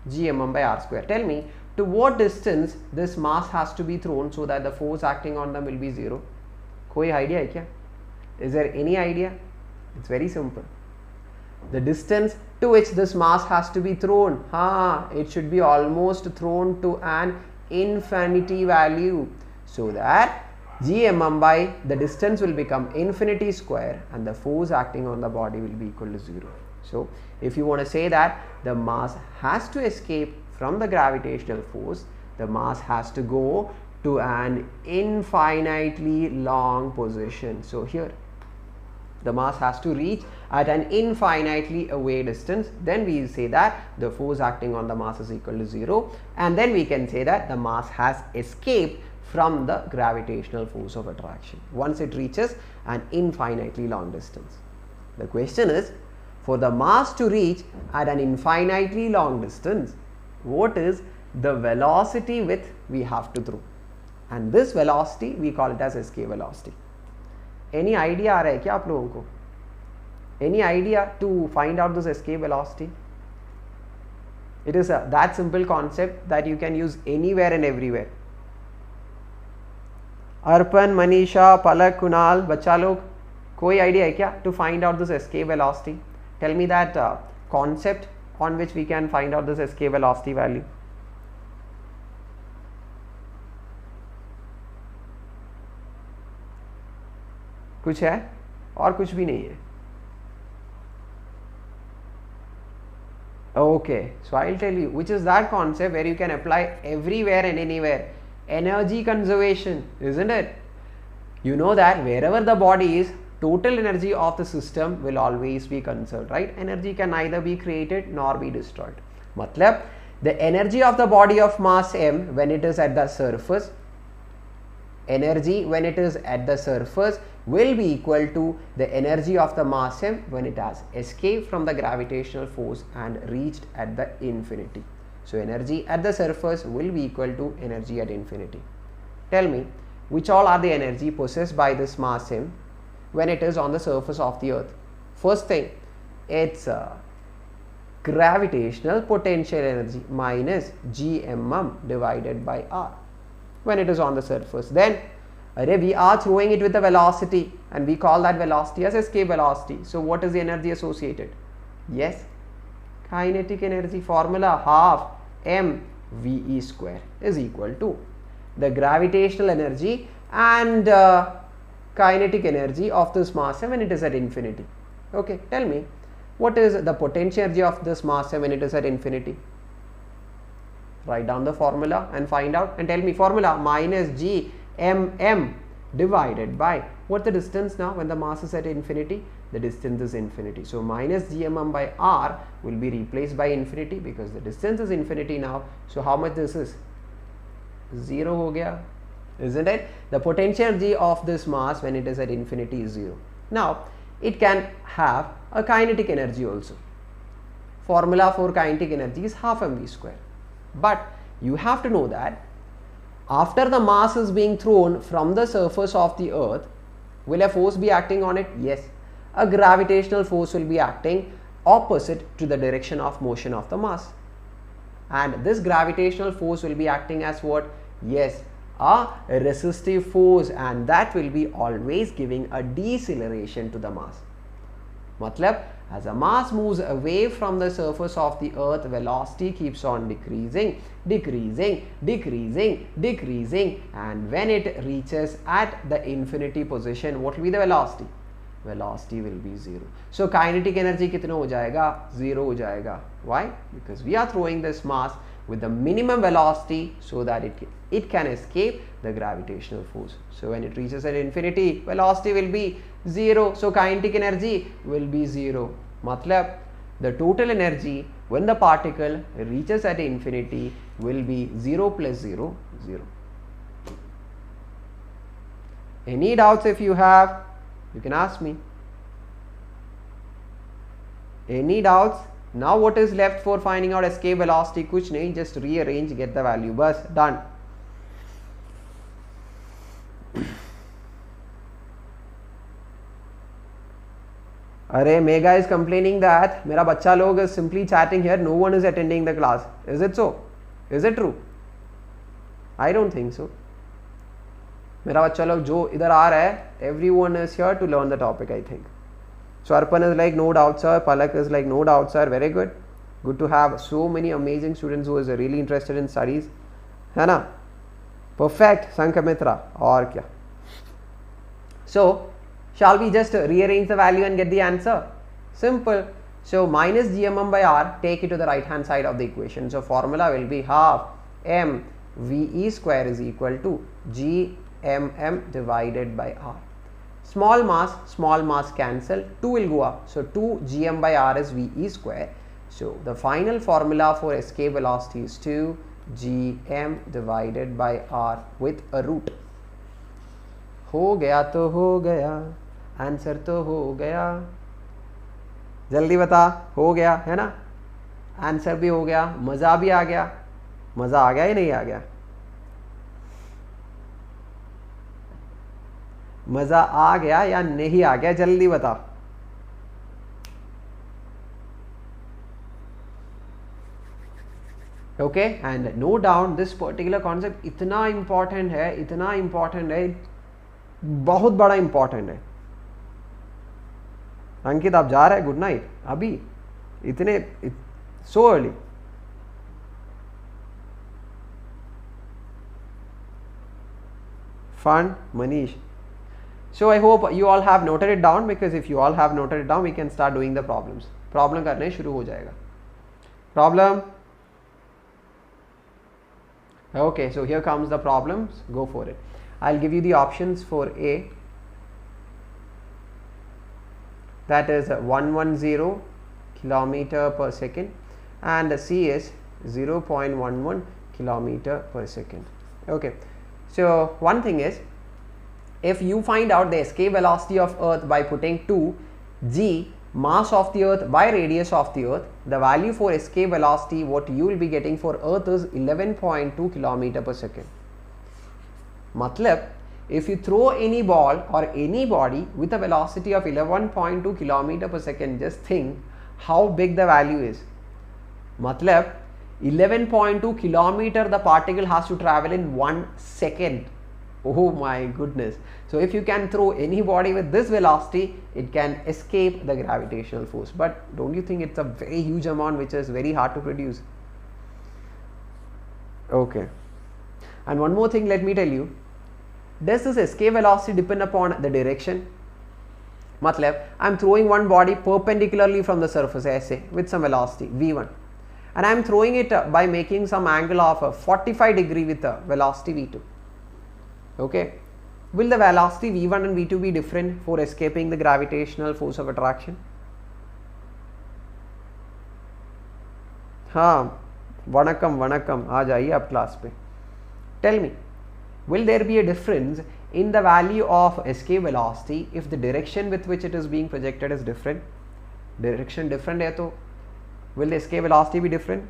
Speaker 2: gmm by r square. Tell me, to what distance this mass has to be thrown so that the force acting on them will be 0? कोई idea है क्या? Is there any idea? It's very simple. The distance to which this mass has to be thrown, it should be almost thrown to an infinity value, so that gmm by the distance will become infinity square and the force acting on the body will be equal to 0. So if you want to say that the mass has to escape from the gravitational force, the mass has to go to an infinitely long position. So here the mass has to reach at an infinitely away distance, then we say that the force acting on the mass is equal to 0, and then we can say that the mass has escaped from the gravitational force of attraction once it reaches an infinitely long distance. The question is, for the mass to reach at an infinitely long distance, what is the velocity with we have to throw? And this velocity we call it as escape velocity. Any idea आ रहा है क्या आप लोगों को? Any idea to find out this escape velocity? It is that simple concept that you can use anywhere and everywhere. Arpan, Manisha, Palak, Kunal, बच्चा लोग कोई idea है क्या to find out this escape velocity? Tell me that concept on which we can find out this escape velocity value. कुछ है और कुछ भी नहीं है. Okay, so I'll tell you which is that concept where you can apply everywhere and anywhere. Energy conservation, isn't it? You know that wherever the body is, total energy of the system will always be conserved, right? Energy can neither be created nor be destroyed. Matlab, the energy of the body of mass m when it is at the surface, energy when it is at the surface will be equal to the energy of the mass m when it has escaped from the gravitational force and reached at the infinity. So energy at the surface will be equal to energy at infinity. Tell me, which all are the energy possessed by this mass m when it is on the surface of the earth? First thing, it's gravitational potential energy minus gmm divided by r when it is on the surface. Then we are throwing it with a velocity and we call that velocity as escape velocity. So what is the energy associated? Yes, kinetic energy. Formula half mve square is equal to the gravitational energy and kinetic energy of this mass when it is at infinity. Okay, tell me, what is the potential energy of this mass when it is at infinity? Write down the formula and find out and tell me. Formula minus g mm divided by what the distance now when the mass is at infinity? The distance is infinity. So minus gmm by r will be replaced by infinity because the distance is infinity now. So how much this is? 0 ho gaya, isn't it? The potential energy of this mass when it is at infinity is 0. Now it can have a kinetic energy also. Formula for kinetic energy is half mv square. But you have to know that after the mass is being thrown from the surface of the earth, will a force be acting on it? Yes. A gravitational force will be acting opposite to the direction of motion of the mass. And this gravitational force will be acting as what? Yes, a resistive force, and that will be always giving a deceleration to the mass. Matlab, as a mass moves away from the surface of the earth, velocity keeps on decreasing, decreasing, decreasing, decreasing, and when it reaches at the infinity position, what will be the velocity? Velocity will be 0. So kinetic energy कितना हो जाएगा? 0 हो जाएगा. Why? Because we are throwing this mass with the minimum velocity so that it can escape the gravitational force. So when it reaches at infinity, velocity will be 0. So kinetic energy will be 0. मतलब the total energy when the particle reaches at infinity will be 0 plus 0, 0. Any doubts if you have, you can ask me. Any doubts? Now what is left for finding out escape velocity? कुछ नहीं, just rearrange, get the value, बस done. अरे Mega is complaining that मेरा बच्चा लोग is simply chatting here, no one is attending the class. Is it so? Is it true? I don't think so. मेरा बच्चा लोग जो इधर आ रहा है, everyone is here to learn the topic, I think. So Arpan is like, no doubt sir. Palak is like, no doubt sir. Very good. Good to have so many amazing students who is really interested in studies. है ना? Perfect. Sankamitra. और क्या? So shall we just rearrange the value and get the answer? Simple. So minus gmm by r, take it to the right hand side of the equation. So formula will be half m ve square is equal to gmm divided by r. Small mass cancel, 2 will go up. So 2 gm by r is ve square. So the final formula for escape velocity is 2 gm divided by r with a root. हो गया तो हो गया, answer तो हो गया, जल्दी बता, हो गया है ना, आंसर भी हो गया, मज़ा भी आ गया, मज़ा आ गया या नहीं आ गया, मज़ा आ गया या नहीं आ गया, जल्दी बता. Okay, and no doubt this particular concept इतना important है, बहुत बड़ा important है. अंकित आप जा रहे हैं, गुड नाइट, अभी इतने so early. Fun, Manish. So I hope you all have noted it down, because if you all have noted it down, we can start doing the problems. Problem करने शुरू हो जाएगा. Problem. Okay, so here comes the problems. Go for it. I'll give you the options for A. That is 110 kilometer per second, and C is 0.11 kilometer per second. Okay, so one thing is, if you find out the escape velocity of Earth by putting 2 g mass of the Earth by radius of the Earth, the value for escape velocity what you will be getting for Earth is 11.2 kilometer per second. Matlab, if you throw any ball or any body with a velocity of 11.2 kilometer per second, just think how big the value is. Matlab, 11.2 kilometer the particle has to travel in 1 second. Oh my goodness. So if you can throw any body with this velocity, it can escape the gravitational force. But don't you think it's a very huge amount which is very hard to produce? Okay. And one more thing, let me tell you. Does this escape velocity depend upon the direction? Matlab, I am throwing one body perpendicularly from the surface, ऐसे, with some velocity v1, and I am throwing it by making some angle of 45 degree with a velocity v2. Okay, will the velocity v1 and v2 be different for escaping the gravitational force of attraction? हाँ, वनकम वनकम, आ जाइए आप class पे. Tell me, will there be a difference in the value of escape velocity if the direction with which it is being projected is different? Direction different है तो will the escape velocity be different?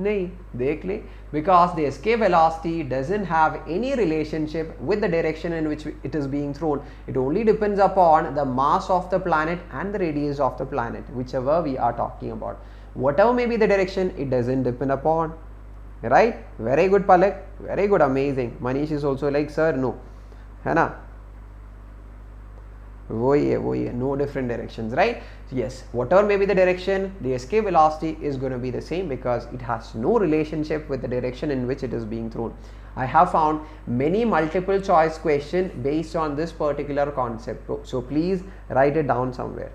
Speaker 2: नहीं, देख ले, because the escape velocity doesn't have any relationship with the direction in which it is being thrown. It only depends upon the mass of the planet and the radius of the planet, whichever we are talking about. Whatever may be the direction, it doesn't depend upon. Right? Very good, Palak. Very good, amazing. Manish is also like, sir, no. है ना? वही है, no different directions, right? Yes, whatever may be the direction, the escape velocity is going to be the same because it has no relationship with the direction in which it is being thrown. I have found many multiple choice questions based on this particular concept, so please write it down somewhere.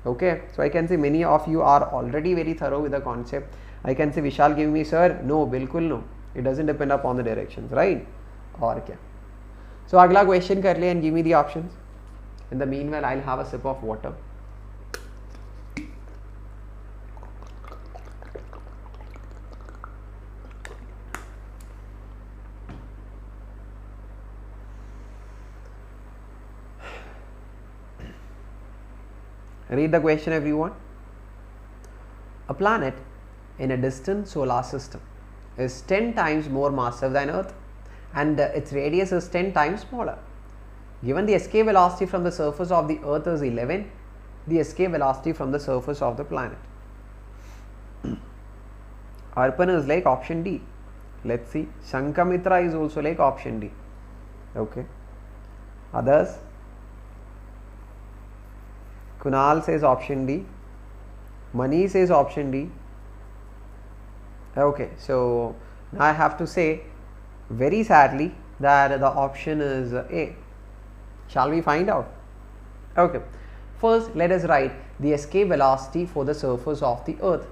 Speaker 2: Okay, so I can see many of you are already very thorough with the concept. I can see Vishal giving me, sir, no, bilkul no, it doesn't depend upon the directions, right? और क्या? So अगला question कर ले and give me the options. In the meanwhile, I'll have a sip of water. Read the question, everyone. A planet in a distant solar system is 10 times more massive than Earth, and its radius is 10 times smaller. Given the escape velocity from the surface of the Earth is 11, the escape velocity from the surface of the planet. Arpan is like option D. Let's see. Shankamitra is also like option D. Okay. Others? Kunal says option D. Mani says option D. Okay, so now I have to say very sadly that the option is A. Shall we find out? Okay, first let us write the escape velocity for the surface of the Earth.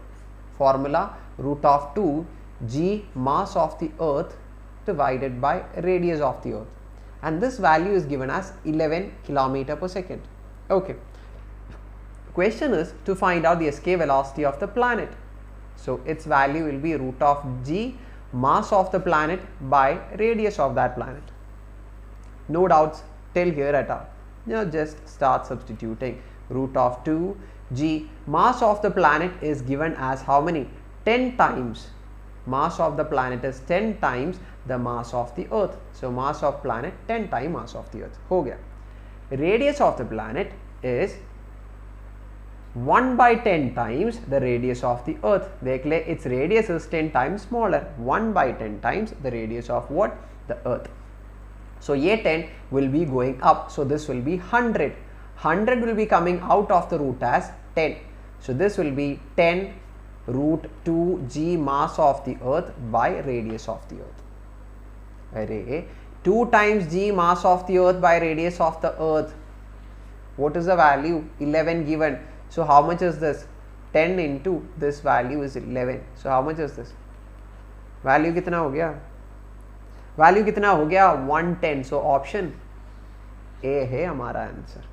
Speaker 2: Formula root of 2 g mass of the Earth divided by radius of the Earth, and this value is given as 11 km per second. Okay. Question is to find out the escape velocity of the planet. So its value will be root of g mass of the planet by radius of that planet. No doubts till here at all. Now just start substituting. Root of 2 g mass of the planet is given as how many? 10 times. Mass of the planet is 10 times the mass of the Earth. So mass of planet 10 times mass of the Earth. हो गया. Radius of the planet is 1 by 10 times the radius of the Earth. देख ले, its radius is 10 times smaller. 1 by 10 times the radius of what? The Earth. So ये 10 will be going up. So this will be 100. 100 will be coming out of the root as 10. So this will be 10 root 2 g mass of the Earth by radius of the Earth. Array 2 times g mass of the Earth by radius of the Earth. What is the value? 11 given. So how much is this? 10 into this value is 11. So how much is this? Value कितना हो गया? Value कितना हो गया? 110. So option A है हमारा answer.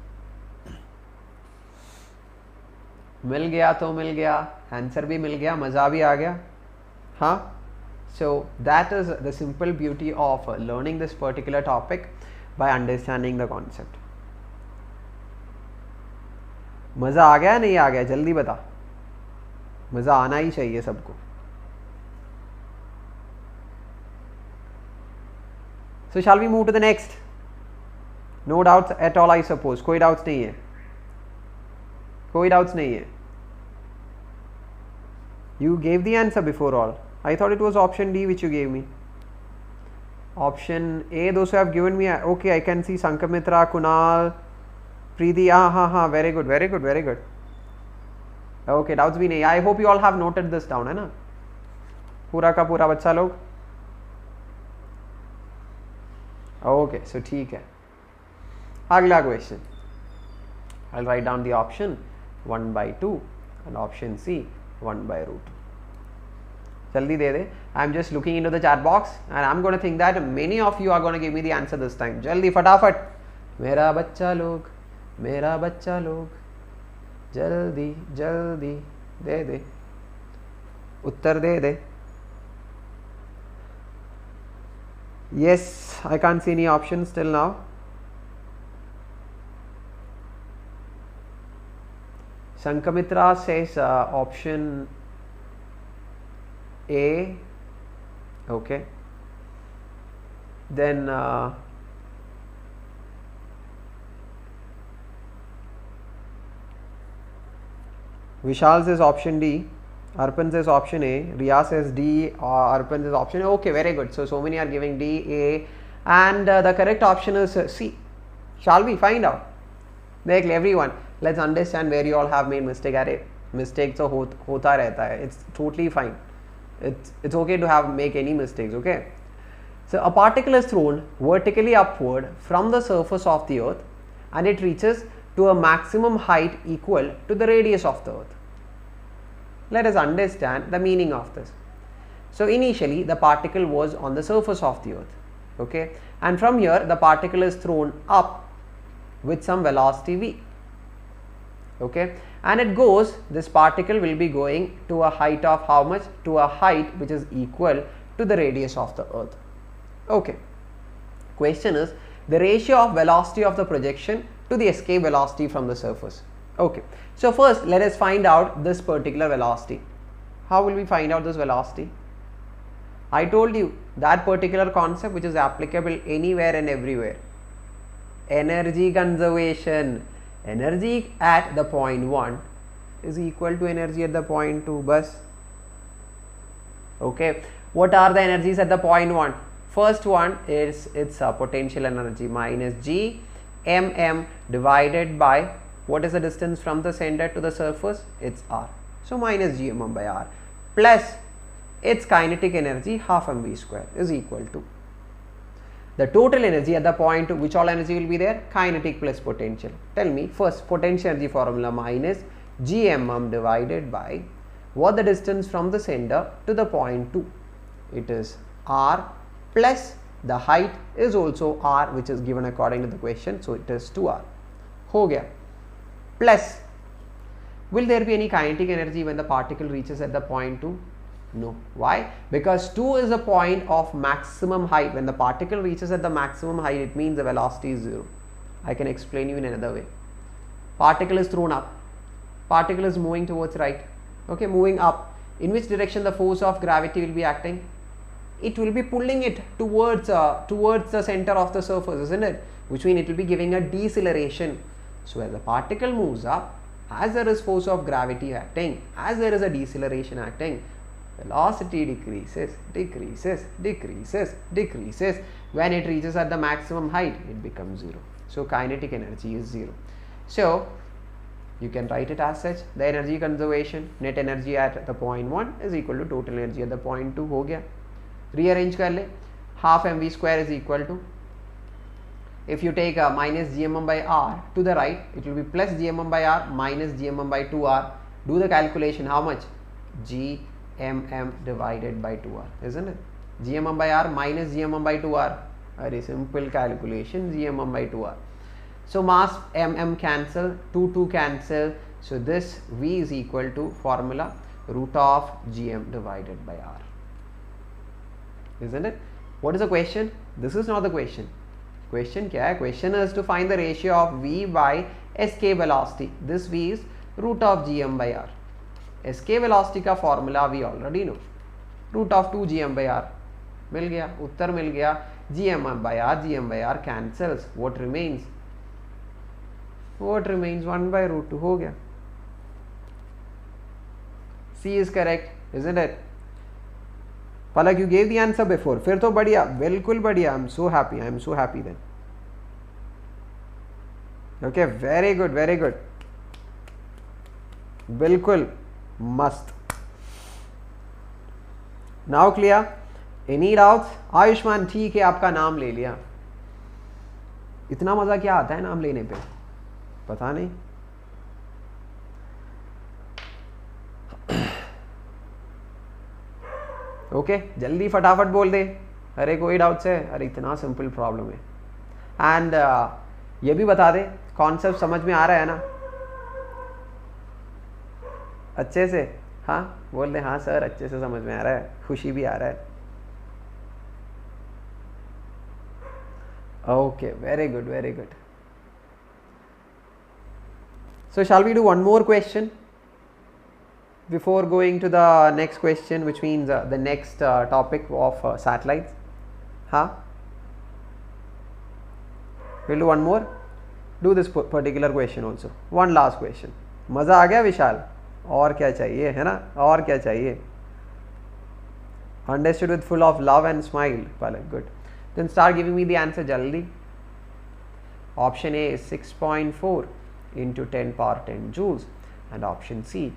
Speaker 2: मिल गया तो मिल गया, आंसर भी मिल गया, मज़ा भी आ गया. हाँ. So that is the simple beauty of learning this particular topic by understanding the concept. मज़ा आ गया नहीं आ गया? जल्दी बता. मज़ा आना ही चाहिए सबको. So shall we move to the next? No doubts at all, I suppose. कोई doubts नहीं है. कोई doubts नहीं है. You gave the answer before all. I thought it was option D which you gave me. Option A, those who have given me. Okay, I can see Sankamitra, Kunal, Preeti. Very good, very good, very good. Okay, doubts भी नहीं. I hope you all have noted this down, है ना? पूरा का पूरा बच्चा लोग. Okay, so ठीक है. अगला question. I'll write down the option 1 by 2 and option C 1 by root. जल्दी दे दे. I'm just looking into the chat box and I'm going to think that many of you are going to give me the answer this time. जल्दी फटाफट. मेरा बच्चा लोग, मेरा बच्चा लोग, जल्दी जल्दी दे दे, उत्तर दे दे. Yes, I can't see any options till now. Sankamitra says option A. Okay. Then Vishal says option D. Arpan says option A. Riya says D. Arpan says option A. Okay, very good. So many are giving D, A, and the correct option is C. Shall we find out? Like everyone, let's understand where you all have made mistake. Array mistakes so hota rehta hai. It's totally fine. It's okay to make any mistakes. Okay. So a particle is thrown vertically upward from the surface of the Earth, and it reaches to a maximum height equal to the radius of the Earth. Let us understand the meaning of this. So initially the particle was on the surface of the Earth. okay, and from here the particle is thrown up with some velocity v, okay, and it goes, this particle will be going to a height of how much? To a height which is equal to the radius of the earth. Okay, question is the ratio of velocity of the projection to the escape velocity from the surface. Okay, so first let us find out this particular velocity. How will we find out this velocity? I told you that particular concept which is applicable anywhere and everywhere. Energy conservation. Energy at the point 1 is equal to energy at the point 2, bus. Okay, what are the energies at the point 1? First one is its potential energy minus G mm divided by, what is the distance from the center to the surface? It's r. So minus G mm by r plus its kinetic energy half mv square is equal to the total energy at the point, which all energy will be there? Kinetic plus potential. Tell me first, potential energy formula minus G mm divided by what the distance from the center to the point 2? It is r plus the height is also r, which is given according to the question, so it is 2r. Ho gaya. Plus, will there be any kinetic energy when the particle reaches at the point 2? No. Why? Because 2 is a point of maximum height. When the particle reaches at the maximum height, it means the velocity is 0. I can explain you in another way. Particle is thrown up. Particle is moving towards right. Okay, moving up. In which direction the force of gravity will be acting? It will be pulling it towards the center of the surface, isn't it? Which means it will be giving a deceleration. So as the particle moves up, as there is force of gravity acting, as there is a deceleration acting, velocity decreases, decreases, decreases, decreases. When it reaches at the maximum height, it becomes 0. So kinetic energy is 0. So you can write it as such. The energy conservation, net energy at the point 1 is equal to total energy at the point 2. हो गया. Rearrange कर ले. Half mv square is equal to, if you take minus gmm by r to the right, it will be plus gmm by r minus gmm by 2r. Do the calculation. How much? G mm divided by 2r, isn't it? Gmm by r minus gmm by 2r. Very simple calculation. Gmm by 2r. So mass mm cancel, 2 cancel. So this v is equal to formula root of gm divided by r, isn't it? What is the question? This is not the question. Question क्या है? Question is to find the ratio of v by escape velocity. This v is root of gm by r. Escape velocity का formula we already know. Root of 2 gm by r. मिल गया, उत्तर मिल गया. gm by r cancels. What remains? What remains? 1 by root 2 हो गया. C is correct, isn't it? Palak, you gave the answer before. फिर तो बढ़िया, बिल्कुल बढ़िया. I'm so happy. I'm so happy then. Okay, very good, very good. बिल्कुल मस्त. Now clear? Any doubts? Ayushman, ठीक है, आपका नाम ले लिया. इतना मजा क्या आता है नाम लेने पे? पता नहीं. ओके, जल्दी फटाफट बोल दे. अरे कोई डाउट्स है? अरे इतना सिंपल प्रॉब्लम है. एंड ये भी बता दे, कॉन्सेप्ट समझ में आ रहा है ना अच्छे से? हाँ बोल दे. हाँ सर, अच्छे से समझ में आ रहा है, खुशी भी आ रहा है. Okay, very good, very good. So shall we do one more question before going to the next question, which means the next topic of satellites? Huh? We'll do one more. Do this particular question also. One last question. मजा आ गया विशाल? और क्या चाहिए, है ना? और क्या चाहिए? Understood with full of love and smile. Palak, good. Then start giving me the answer jaldi. Option A is 6.4 into 10 power 10 joules, and option C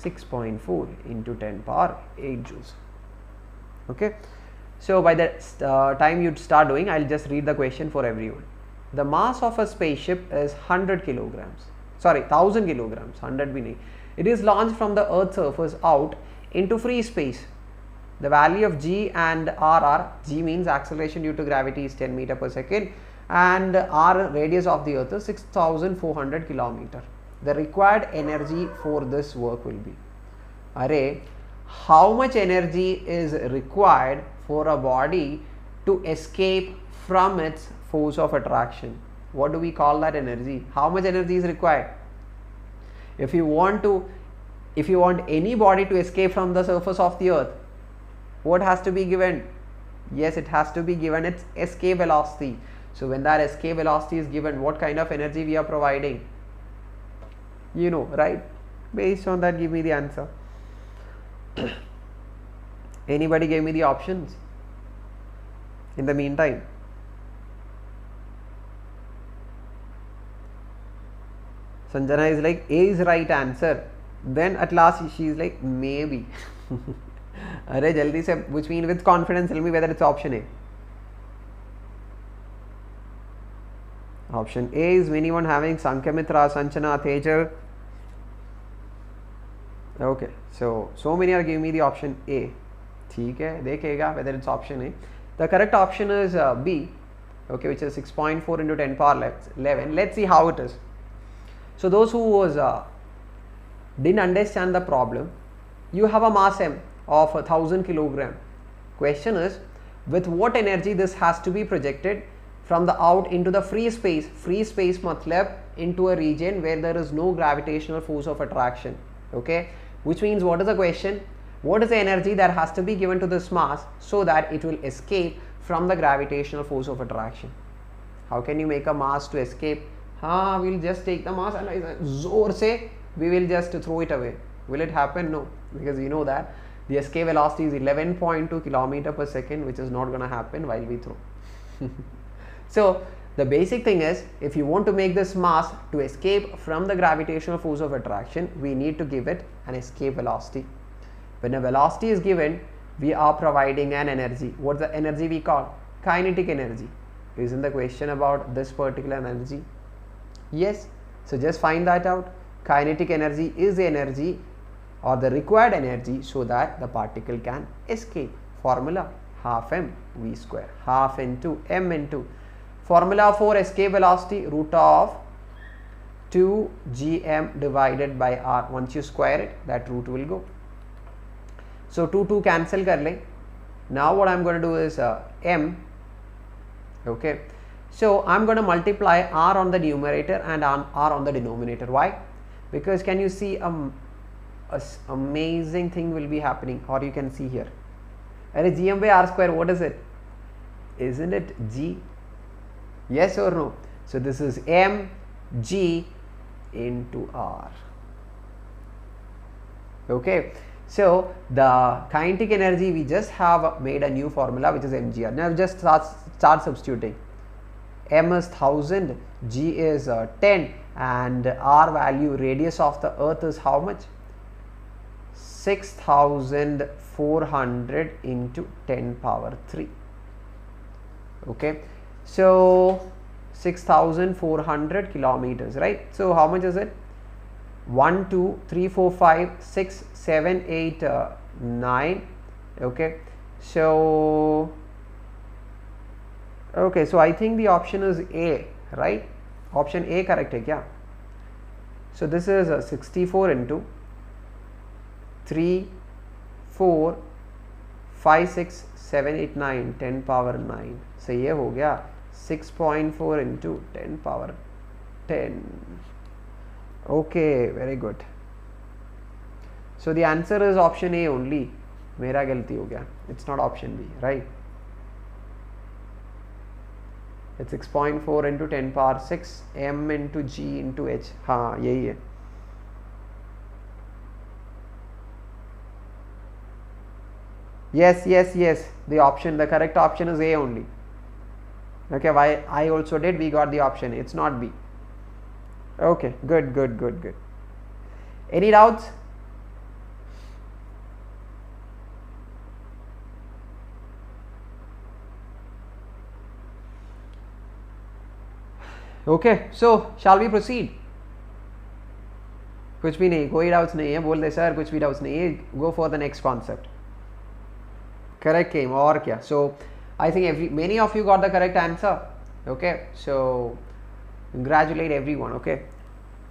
Speaker 2: 6.4 into 10 power 8 joules. Okay, so by the time you start doing, I'll just read the question for everyone. The mass of a spaceship is 100 kilograms, sorry 1000 kilograms, 100 bhi nahi. It is launched from the earth's surface out into free space. The value of G and R are, G means acceleration due to gravity is 10 meter per second, and R radius of the earth is 6400 kilometer. The required energy for this work will be, array, how much energy is required for a body to escape from its force of attraction? What do we call that energy? How much energy is required? If you want any body to escape from the surface of the earth, what has to be given? Yes, it has to be given its escape velocity. So when that escape velocity is given, what kind of energy we are providing? You know, right? Based on that, give me the answer. Anybody gave me the options in the meantime? Sanjana is like, A is right answer. Then at last she is like, maybe. Arey jaldi se, which means with confidence tell me whether it's option A. Option A is anyone having Sankhya-Mitra, Sanchana, Tejal. Okay, so many are giving me the option A. ठीक है, देखेगा whether it's option A. The correct option is B, okay, which is 6.4 into 10 power 11. Let's see how it is. So those who didn't understand the problem, you have a mass M of 1000 kilogram. Question is, with what energy this has to be projected from the out into the free space? Free space matlab into a region where there is no gravitational force of attraction. Okay, which means what is the question? What is the energy that has to be given to this mass so that it will escape from the gravitational force of attraction? How can you make a mass to escape? We'll just take the mass and zor se we will just throw it away. Will it happen? No, because you know that the escape velocity is 11.2 kilometer per second, which is not going to happen while we throw. So the basic thing is, if you want to make this mass to escape from the gravitational force of attraction, we need to give it an escape velocity. When a velocity is given, we are providing an energy. What's the energy we call? Kinetic energy. Isn't the question about this particular energy? Yes. So just find that out. Kinetic energy is the energy or the required energy so that the particle can escape. Formula half m v square, half into m into. Formula for escape velocity, root of 2 gm divided by r. Once you square it, that root will go. So 2 cancel kar le. Now what I am going to do is m. Okay. So I am going to multiply r on the numerator and r on the denominator. Why? Because can you see a amazing thing will be happening, or you can see here. Gm by r square, what is it? Isn't it g? Yes or no? So this is m g into r. Okay. So the kinetic energy, we just have made a new formula which is mgr. Now just start substituting. M is 1000, g is 10, and r value, radius of the earth is how much? 6400 into 10 power 3. Okay, so 6400 kilometers, right? So how much is it? 1 2 3 4 5 6 7 8 9. Okay, so I think the option is A, right? Option A correct hai kya? So this is 64 into 3 4 5 6 7 8 9 10 power 9. So ये हो गया 6.4 into 10 power 10. Okay, very good. So the answer is option A only. मेरा गलती हो गया. It's not option B, right? It's 6.4 into 10 power 6 m into g into h. हाँ यही है. Yes. The correct option is A only. Okay, why I also did, we got the option A. It's not B. Okay, good. Any doubts? Okay, so shall we proceed? कुछ भी नहीं, कोई doubts नहीं है, बोल दे सर कुछ भी doubts नहीं है, go for the next concept. Correct came और क्या? So I think many of you got the correct answer. Okay, so congratulate everyone. Okay,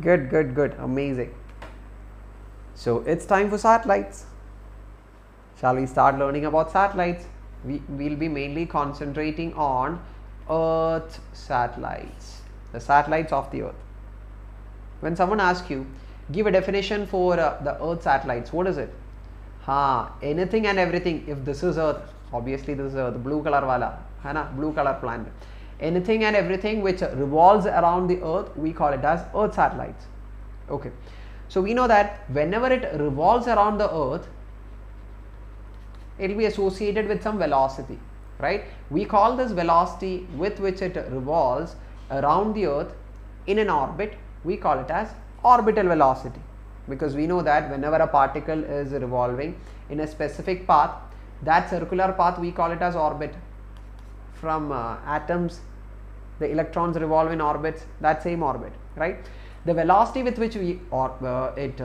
Speaker 2: good, amazing. So it's time for satellites. Shall we start learning about satellites? We'll be mainly concentrating on Earth satellites, the satellites of the Earth. When someone asks you, give a definition for the Earth satellites, what is it? Anything and everything. If this is Earth, obviously this is Earth, blue color wala, hai na, blue color planet. Anything and everything which revolves around the Earth, we call it as Earth satellites. Okay, so we know that whenever it revolves around the Earth, it will be associated with some velocity, right? We call this velocity with which it revolves around the Earth in an orbit, we call it as orbital velocity, because we know that whenever a particle is revolving in a specific path, that circular path we call it as orbit. From atoms, the electrons revolve in orbits, that same orbit, right? The velocity with which it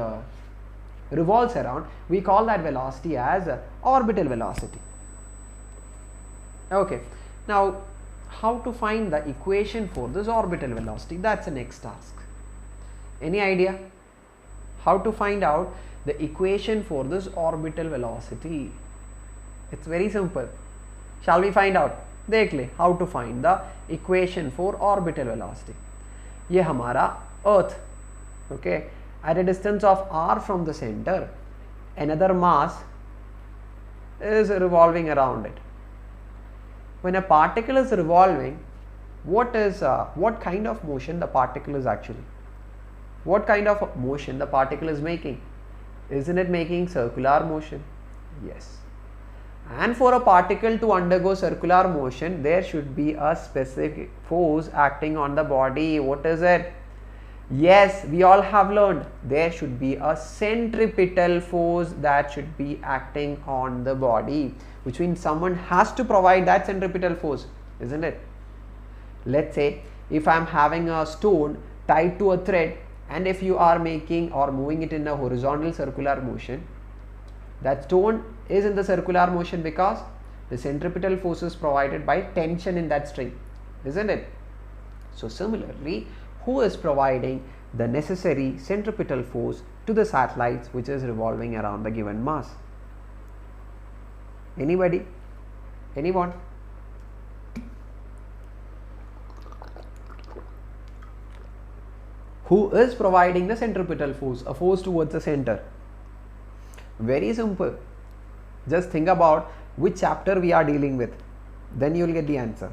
Speaker 2: revolves around, we call that velocity as orbital velocity. Okay, now how to find the equation for this orbital velocity? That's the next task. Any idea how to find out the equation for this orbital velocity? It's very simple. Shall we find out? देख ले how to find the equation for orbital velocity. ये हमारा Earth, okay, at a distance of r from the center, another mass is revolving around it. When a particle is revolving, what kind of motion the particle is actually? What kind of motion the particle is making? Isn't it making circular motion? Yes. And for a particle to undergo circular motion, there should be a specific force acting on the body. What is it? Yes, we all have learned there should be a centripetal force that should be acting on the body, which means someone has to provide that centripetal force, isn't it? Let's say if I am having a stone tied to a thread, and if you are making or moving it in a horizontal circular motion, that stone is in the circular motion because the centripetal force is provided by tension in that string, isn't it? So similarly, who is providing the necessary centripetal force to the satellites which is revolving around the given mass? Anybody? Anyone? Who is providing the centripetal force, a force towards the center? Very simple. Just think about which chapter we are dealing with, then you will get the answer.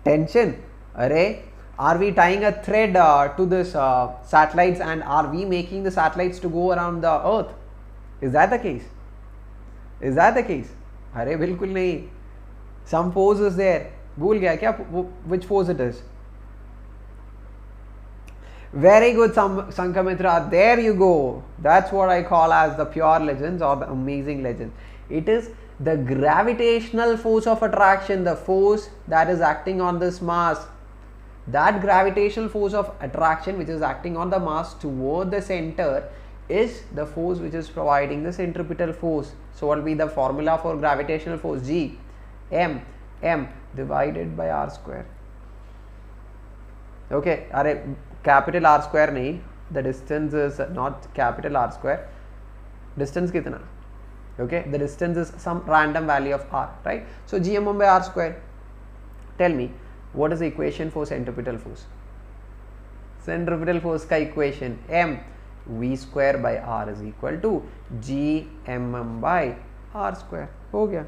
Speaker 2: Tension. Array, are we tying a thread to this satellites, and are we making the satellites to go around the Earth? Is that the case? Is that the case? Array, bilkul nahi. Some force is there. Bhul gaya kya? Which force it is? Very good, Sankamitra. There you go. That's what I call as the pure legends or the amazing legends. It is the gravitational force of attraction, the force that is acting on this mass. That gravitational force of attraction which is acting on the mass toward the center is the force which is providing the centripetal force. So what will be the formula for gravitational force? G, M divided by R square. Okay, capital R square nahi, the distance is not capital R square. Distance kitna? Okay, the distance is some random value of R, right? So GM by R square. Tell me, what is the equation for centripetal force? Centripetal force ka equation M V square by R is equal to GM by R square. हो गया,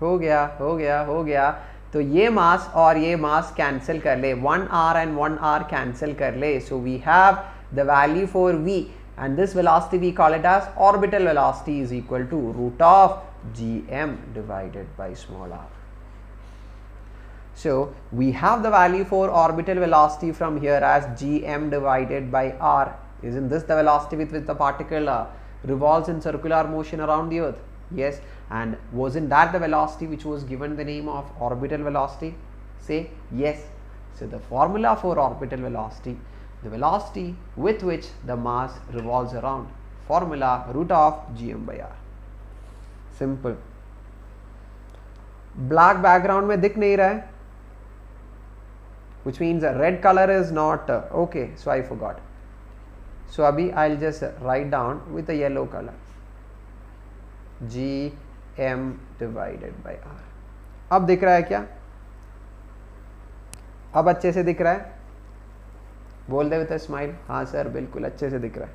Speaker 2: हो गया, हो गया, हो गया. तो ये मास और ये मास कैंसिल कर ले, 1r and 1r कैंसिल कर ले. So we have the value for V, and this velocity we call it as orbital velocity is equal to root of gm divided by small r. So we have the value for orbital velocity from here as gm divided by r. Isn't this the velocity with which the particle revolves in circular motion around the Earth? Yes. And wasn't that the velocity which was given the name of orbital velocity? Say yes. So the formula for orbital velocity, the velocity with which the mass revolves around, formula root of gm by r. Simple. Black background में दिख नहीं रहा है, which means red color is not okay, so I forgot. So abhi I'll just write down with a yellow color, GM divided by R. अब दिख रहा है क्या? अब अच्छे से दिख रहा है? बोल दे विद अ स्माइल. हाँ सर, बिल्कुल अच्छे से दिख रहा है.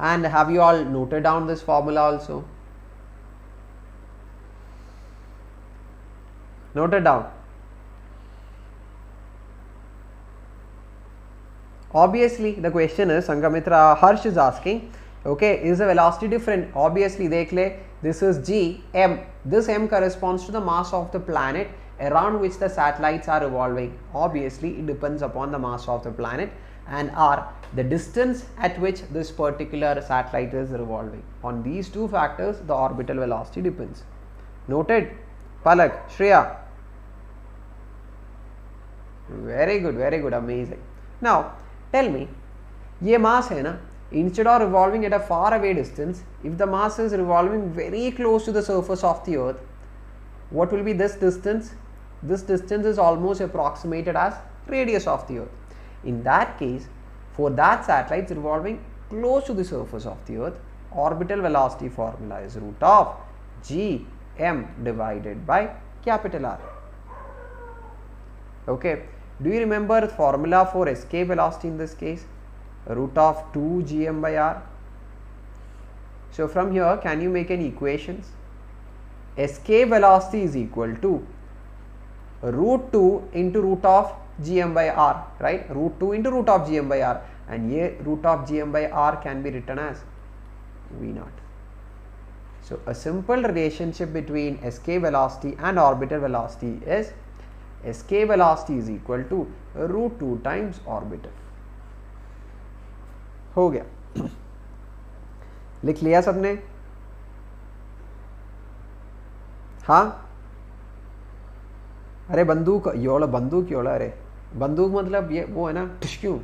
Speaker 2: And have you all noted down this formula also? Noted down. Obviously, the question is, Sangamitra Harsh is asking, okay, is the velocity different? Obviously, dekh le, this is G, M. This M corresponds to the mass of the planet around which the satellites are revolving. Obviously, it depends upon the mass of the planet, and R, the distance at which this particular satellite is revolving. On these two factors, the orbital velocity depends. Noted? Palak, Shreya. Very good, amazing. Now, tell me, ये mass है ना, instead of revolving at a far away distance, if the mass is revolving very close to the surface of the earth, what will be this distance? This distance is almost approximated as radius of the earth. In that case, for that satellite revolving close to the surface of the earth, orbital velocity formula is root of G M divided by capital R. Okay, do you remember the formula for escape velocity in this case? Root of 2 Gm by R. So from here, can you make any equations? Escape velocity is equal to root 2 into root of Gm by R, right? Root 2 into root of Gm by R, and ye root of Gm by R can be written as V0. So a simple relationship between escape velocity and orbital velocity is escape velocity is equal to root 2 times orbital. हो गया. लिख लिया सबने? हाँ, अरे बंदूक योला, बंदूक योला, अरे बंदूक मतलब ये वो है ना, क्यों?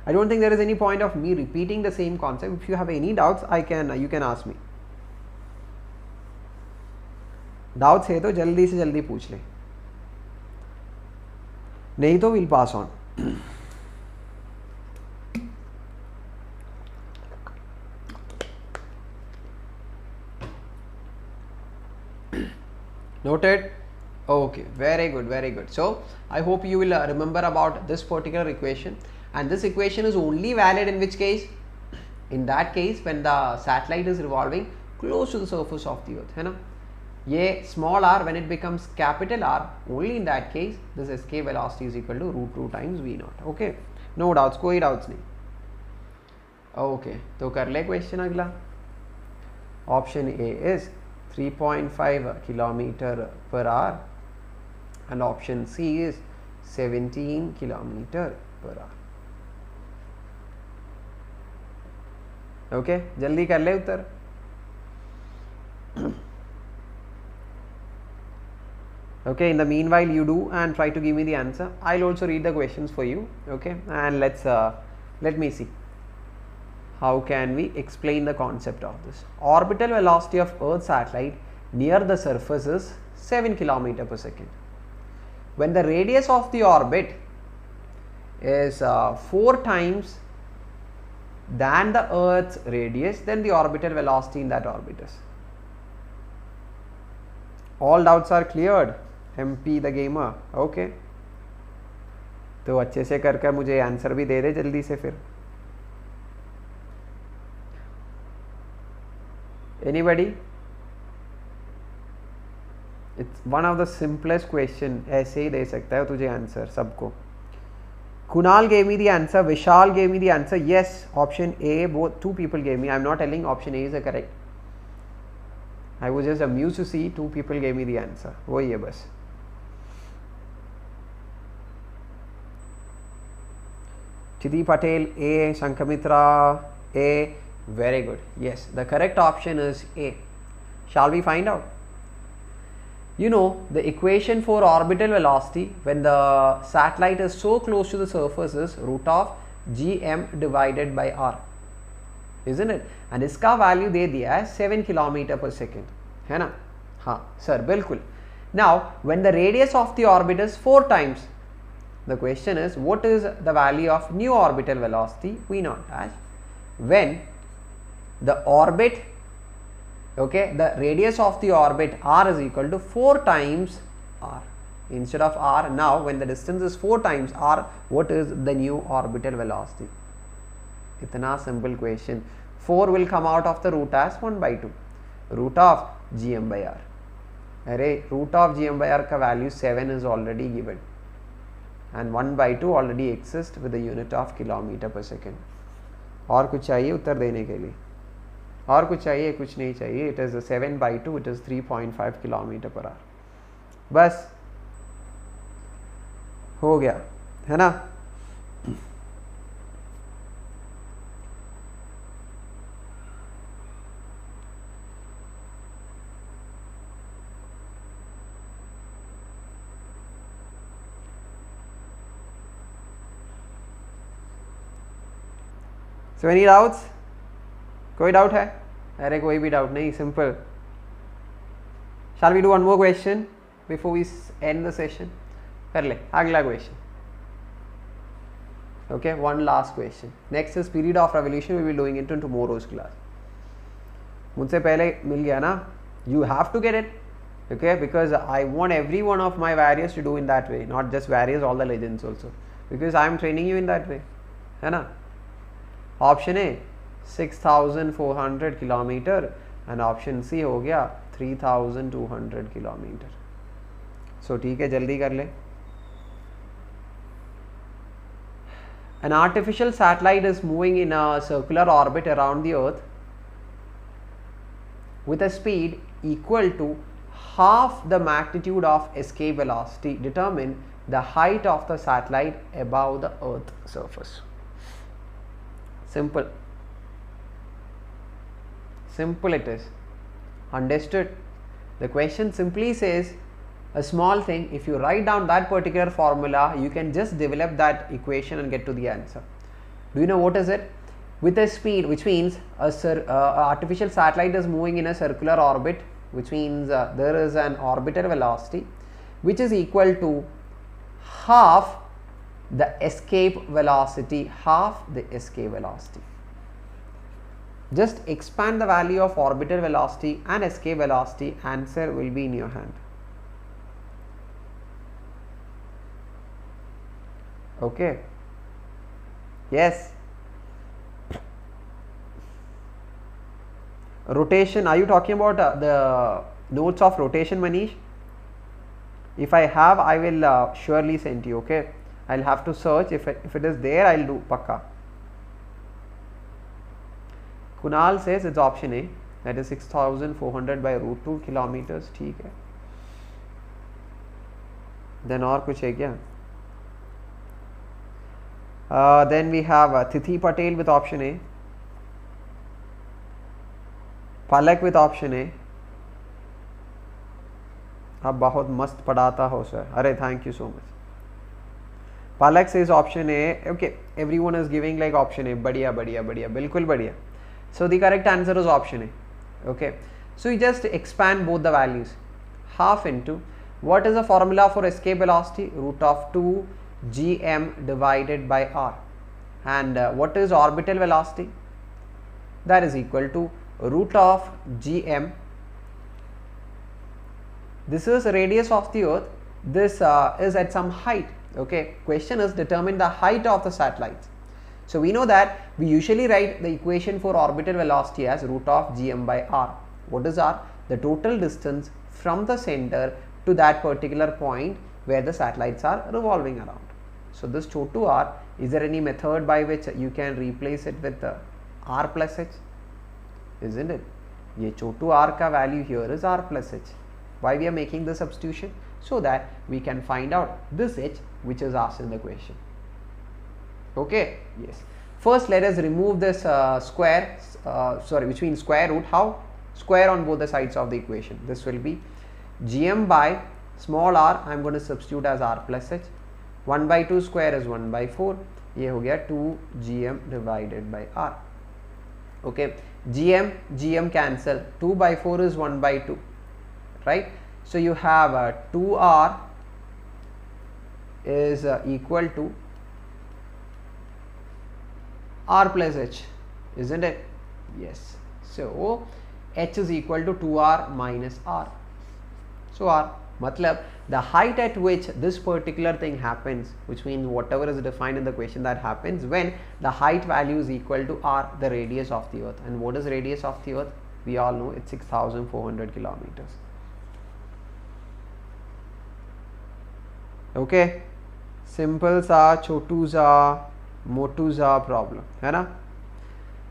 Speaker 2: I don't think there is any point of me repeating the same concept. If you have any doubts, you can ask me. Doubts है तो जल्दी से जल्दी पूछ ले, नहीं तो will pass on. Noted? Okay, very good. So I hope you will remember about this particular equation, and this equation is only valid in which case? In that case when the satellite is revolving close to the surface of the earth, है ना? ये small r, when it becomes capital R, only in that case this escape velocity is equal to root 2 times V0. Okay, no doubts, कोई doubts नहीं. Okay, तो कर ले question अगला. Option A is 3.5 kilometer per hour and option C is 17 kilometer per hour. Okay, जल्दी कर ले उत्तर. Okay, in the meanwhile you do and try to give me the answer. I'll also read the questions for you. Okay, and let me see how can we explain the concept of this. Orbital velocity of Earth satellite near the surface is 7 km per second. When the radius of the orbit is 4 times than the Earth's radius, then the orbital velocity in that orbit is. All doubts are cleared. MP the gamer. Okay, तो अच्छे से कर कर मुझे answer भी दे दे जल्दी से फिर. Anybody? It's one of the simplest question. ऐसे ही दे सकता है तुझे आंसर सबको. Kunal gave me the answer. Vishal gave me the answer. Yes, option A. Both 2 people gave me. I'm not telling option A is the correct. I was just amused to see 2 people gave me the answer. वही है बस. Chidi Patel A. Sankamitra A. Very good. Yes, the correct option is A. Shall we find out? You know the equation for orbital velocity when the satellite is so close to the surface is root of Gm divided by R. isn't it? and इसका value दे दिया है 7 kilometre पर second, है ना? हाँ sir बिल्कुल. Now when the radius of the orbit is 4 times, the question is what is the value of new orbital velocity V naught dash when the orbit, okay, the radius of the orbit r is equal to 4 times r instead of r. Now when the distance is 4 times r, what is the new orbital velocity? Itna simple question. 4 will come out of the root as 1 by 2 root of gm by r. Array root of gm by r ka value 7 is already given and 1 by 2 already exists with the unit of kilometer per second. और कुछ चाहिए उत्तर देने के लिए? और कुछ चाहिए? कुछ नहीं चाहिए. It is 7 by 2, it is 3.5 kilometre per hour. बस हो गया, है ना? So any doubts? कोई डाउट है? अरे कोई भी डाउट नहीं, simple. Shall we do one more question before we end the session? कर ले अगला question. Okay, one last question. Next is period of revolution. We will be doing it in tomorrow's class. मुझसे पहले मिल गया ना? You have to get it. Okay, because I want every one of my various to do in that way, not just various, all the legends also. Because I am training you in that way, है ना? Option A 6,400 kilometre and option C हो गया 3,200 kilometre. सो ठीक है, जल्दी कर ले. An artificial satellite is moving in a circular orbit around the Earth with a speed equal to half the magnitude of escape velocity. Determine the height of the satellite above the Earth surface. Simple. Simple it is. Understood? The question simply says a small thing. If you write down that particular formula, you can just develop that equation and get to the answer. Do you know what is it? With a speed, which means artificial satellite is moving in a circular orbit, which means there is an orbital velocity which is equal to half the escape velocity, half the escape velocity. Just expand the value of orbital velocity and escape velocity, answer will be in your hand. Okay. Yes. Rotation, are you talking about the notes of rotation, Manish? If I have, I will surely send you. Okay, I'll have to search. If it is there, I'll do pakka. Kunal says it's option A, that is 6,400 by root 2 kilometers. ठीक है. Then और कुछ है क्या? Then we have Tithi Patel with option A, Palak with option A. आप बहुत मस्त पढ़ाता हो सर. अरे thank you so much. Palak says option A. Okay, everyone is giving like option A. बढ़िया बढ़िया बढ़िया, बिल्कुल बढ़िया. So the correct answer is option A. Okay, so you just expand both the values. Half into, what is the formula for escape velocity? Root of 2 gm divided by r. And what is orbital velocity? That is equal to root of gm. This is radius of the Earth. This is at some height. Okay, question is determine the height of the satellites. So we know that we usually write the equation for orbital velocity as root of gm by r. What is r? The total distance from the center to that particular point where the satellites are revolving around. So this chotu r, is there any method by which you can replace it with r plus h? Isn't it? ये chotu r का value here is r plus h. Why we are making the substitution? So that we can find out this h which is asked in the question. Okay, yes. First let us remove this square, which means square root. How? Square on both the sides of the equation. This will be gm by small r, I am going to substitute as r plus h. 1 by 2 square is 1 by 4. ये हो गया 2 gm divided by r. Okay, GM cancel, 2 by 4 is 1 by 2, right? So you have 2R is equal to R plus H, isn't it? Yes. So H is equal to 2R minus R. So R, matlab the height at which this particular thing happens, which means whatever is defined in the question, that happens when the height value is equal to R, the radius of the earth. And what is radius of the earth? We all know it's 6,400 kilometers. Okay, simple sa, chotu sa, motu sa problem, है ना?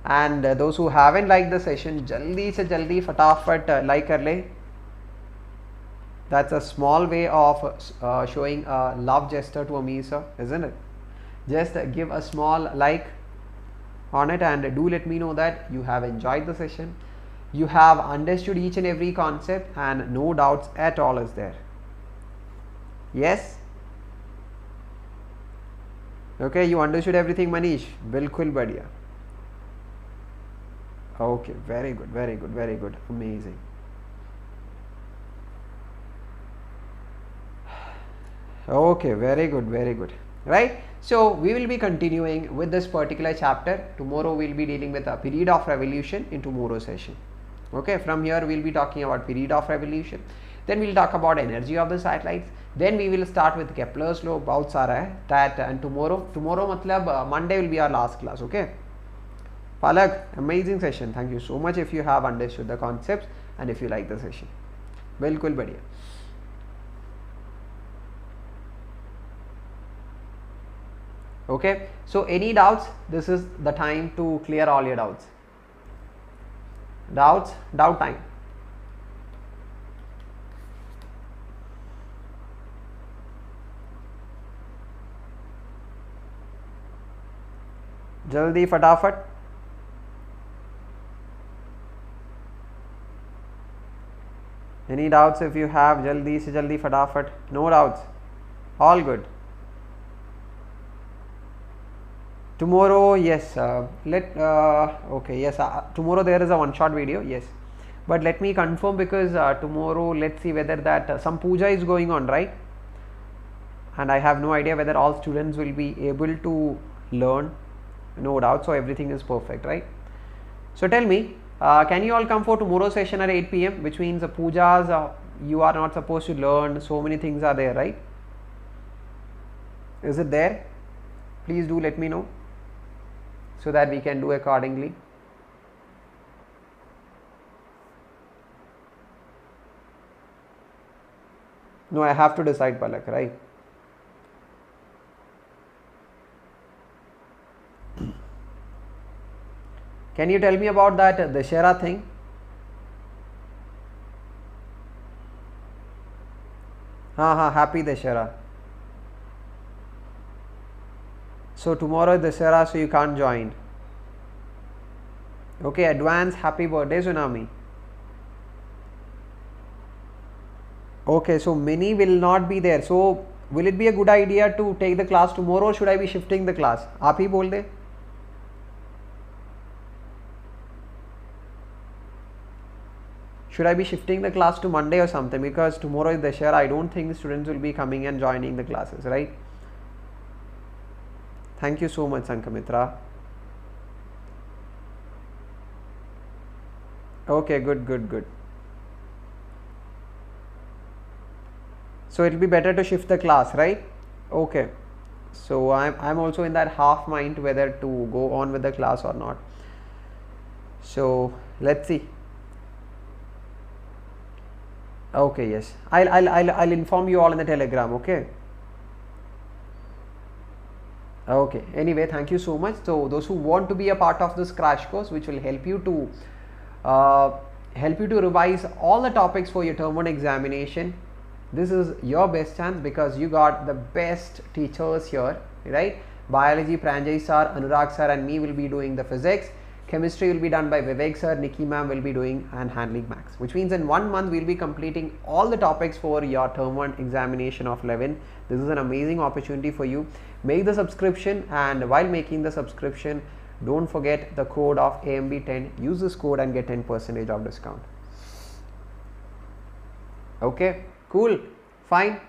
Speaker 2: And those who haven't liked the session, jaldi se jaldi fatafat like kar le. That's a small way of showing a love gesture to Ameer sir, isn't it? Just give a small like on it and do let me know that you have enjoyed the session. You have understood each and every concept and no doubts at all is there. Yes? Okay, you understood everything, Manish? Bilkul badhiya. Okay, very good, very good, very good. Amazing. Okay, very good, very good. Right? So we will be continuing with this particular chapter. Tomorrow we will be dealing with a period of revolution in tomorrow's session. Okay, from here we will be talking about period of revolution. Then we will talk about energy of the satellites. Then we will start with Kepler's law. Bahut sara hai that, and tomorrow matlab Monday will be our last class. Okay. Palak, amazing session. Thank you so much if you have understood the concepts and if you like the session. Bilkul badhiya. Okay, so any doubts? This is the time to clear all your doubts. Doubt time. Jaldi fatafat. Any doubts if you have? Jaldi se jaldi fatafat. No doubts. All good. Tomorrow, yes, okay, yes, tomorrow there is a one-shot video, yes, but let me confirm because tomorrow, let's see whether that some puja is going on, right? And I have no idea whether all students will be able to learn, no doubt, so everything is perfect, right? So tell me, can you all come for tomorrow's session at 8 p.m, which means the pujas, you are not supposed to learn, so many things are there, right? Is it there? Please do let me know, so that we can do accordingly. No, I have to decide, Palak, right? Can you tell me about that Dashera thing? Happy Dashera. So tomorrow is Dashera, so you can't join. Okay, advance happy birthday, Tsunami. Okay, so Mini will not be there. So will it be a good idea to take the class tomorrow, or should I be shifting the class? Aap hi bol de. Should I be shifting the class to Monday or something? Because tomorrow is Dashera, I don't think the students will be coming and joining the classes, right? Thank you so much, Sankamitra. Okay, good. So it will be better to shift the class, right? Okay. So I'm also in that half mind whether to go on with the class or not. So let's see. Okay, yes. I'll inform you all in the Telegram, okay? Okay, anyway, thank you so much. So those who want to be a part of this crash course, which will help you to revise all the topics for your term 1 examination, this is your best chance because you got the best teachers here, right? Biology, Pranjay sir, Anurag sir and me will be doing the physics. Chemistry will be done by Vivek sir, Nikki ma'am will be doing and handling maths, which means in 1 month we'll be completing all the topics for your term 1 examination of 11. This is an amazing opportunity for you. Make the subscription, and while making the subscription, don't forget the code of AMB10. Use this code and get 10% of discount. Okay, cool, fine.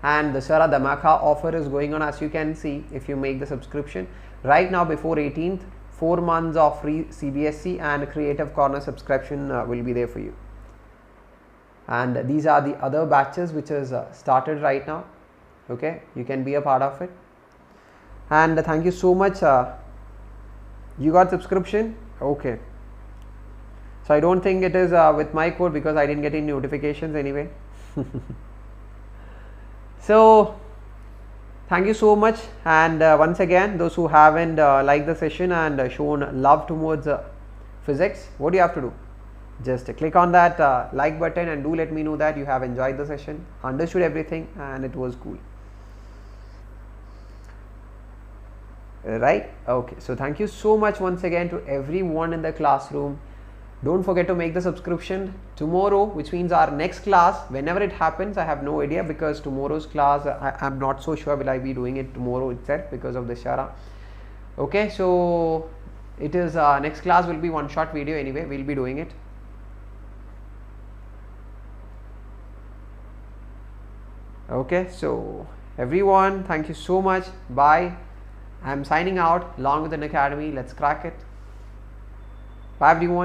Speaker 2: And the Sara Dhamaka offer is going on, as you can see, if you make the subscription right now before 18th. 4 months of free CBSE and Creative Corner subscription will be there for you. And these are the other batches which is started right now. Okay, you can be a part of it. And thank you so much. You got subscription? Okay. So I don't think it is with my code, because I didn't get any notifications anyway. So thank you so much. And once again, those who haven't liked the session and shown love towards physics, what do you have to do? Just click on that like button and do let me know that you have enjoyed the session, understood everything, and it was cool. Right? Okay. So thank you so much once again to everyone in the classroom. Don't forget to make the subscription tomorrow, which means our next class, whenever it happens, I have no idea, because tomorrow's class I'm not so sure will I be doing it tomorrow itself because of the Shara. Okay, so it is next class will be one shot video anyway, we'll be doing it. Okay, so everyone, thank you so much. Bye. I'm signing out along with Unacademy. Let's crack it. Bye everyone.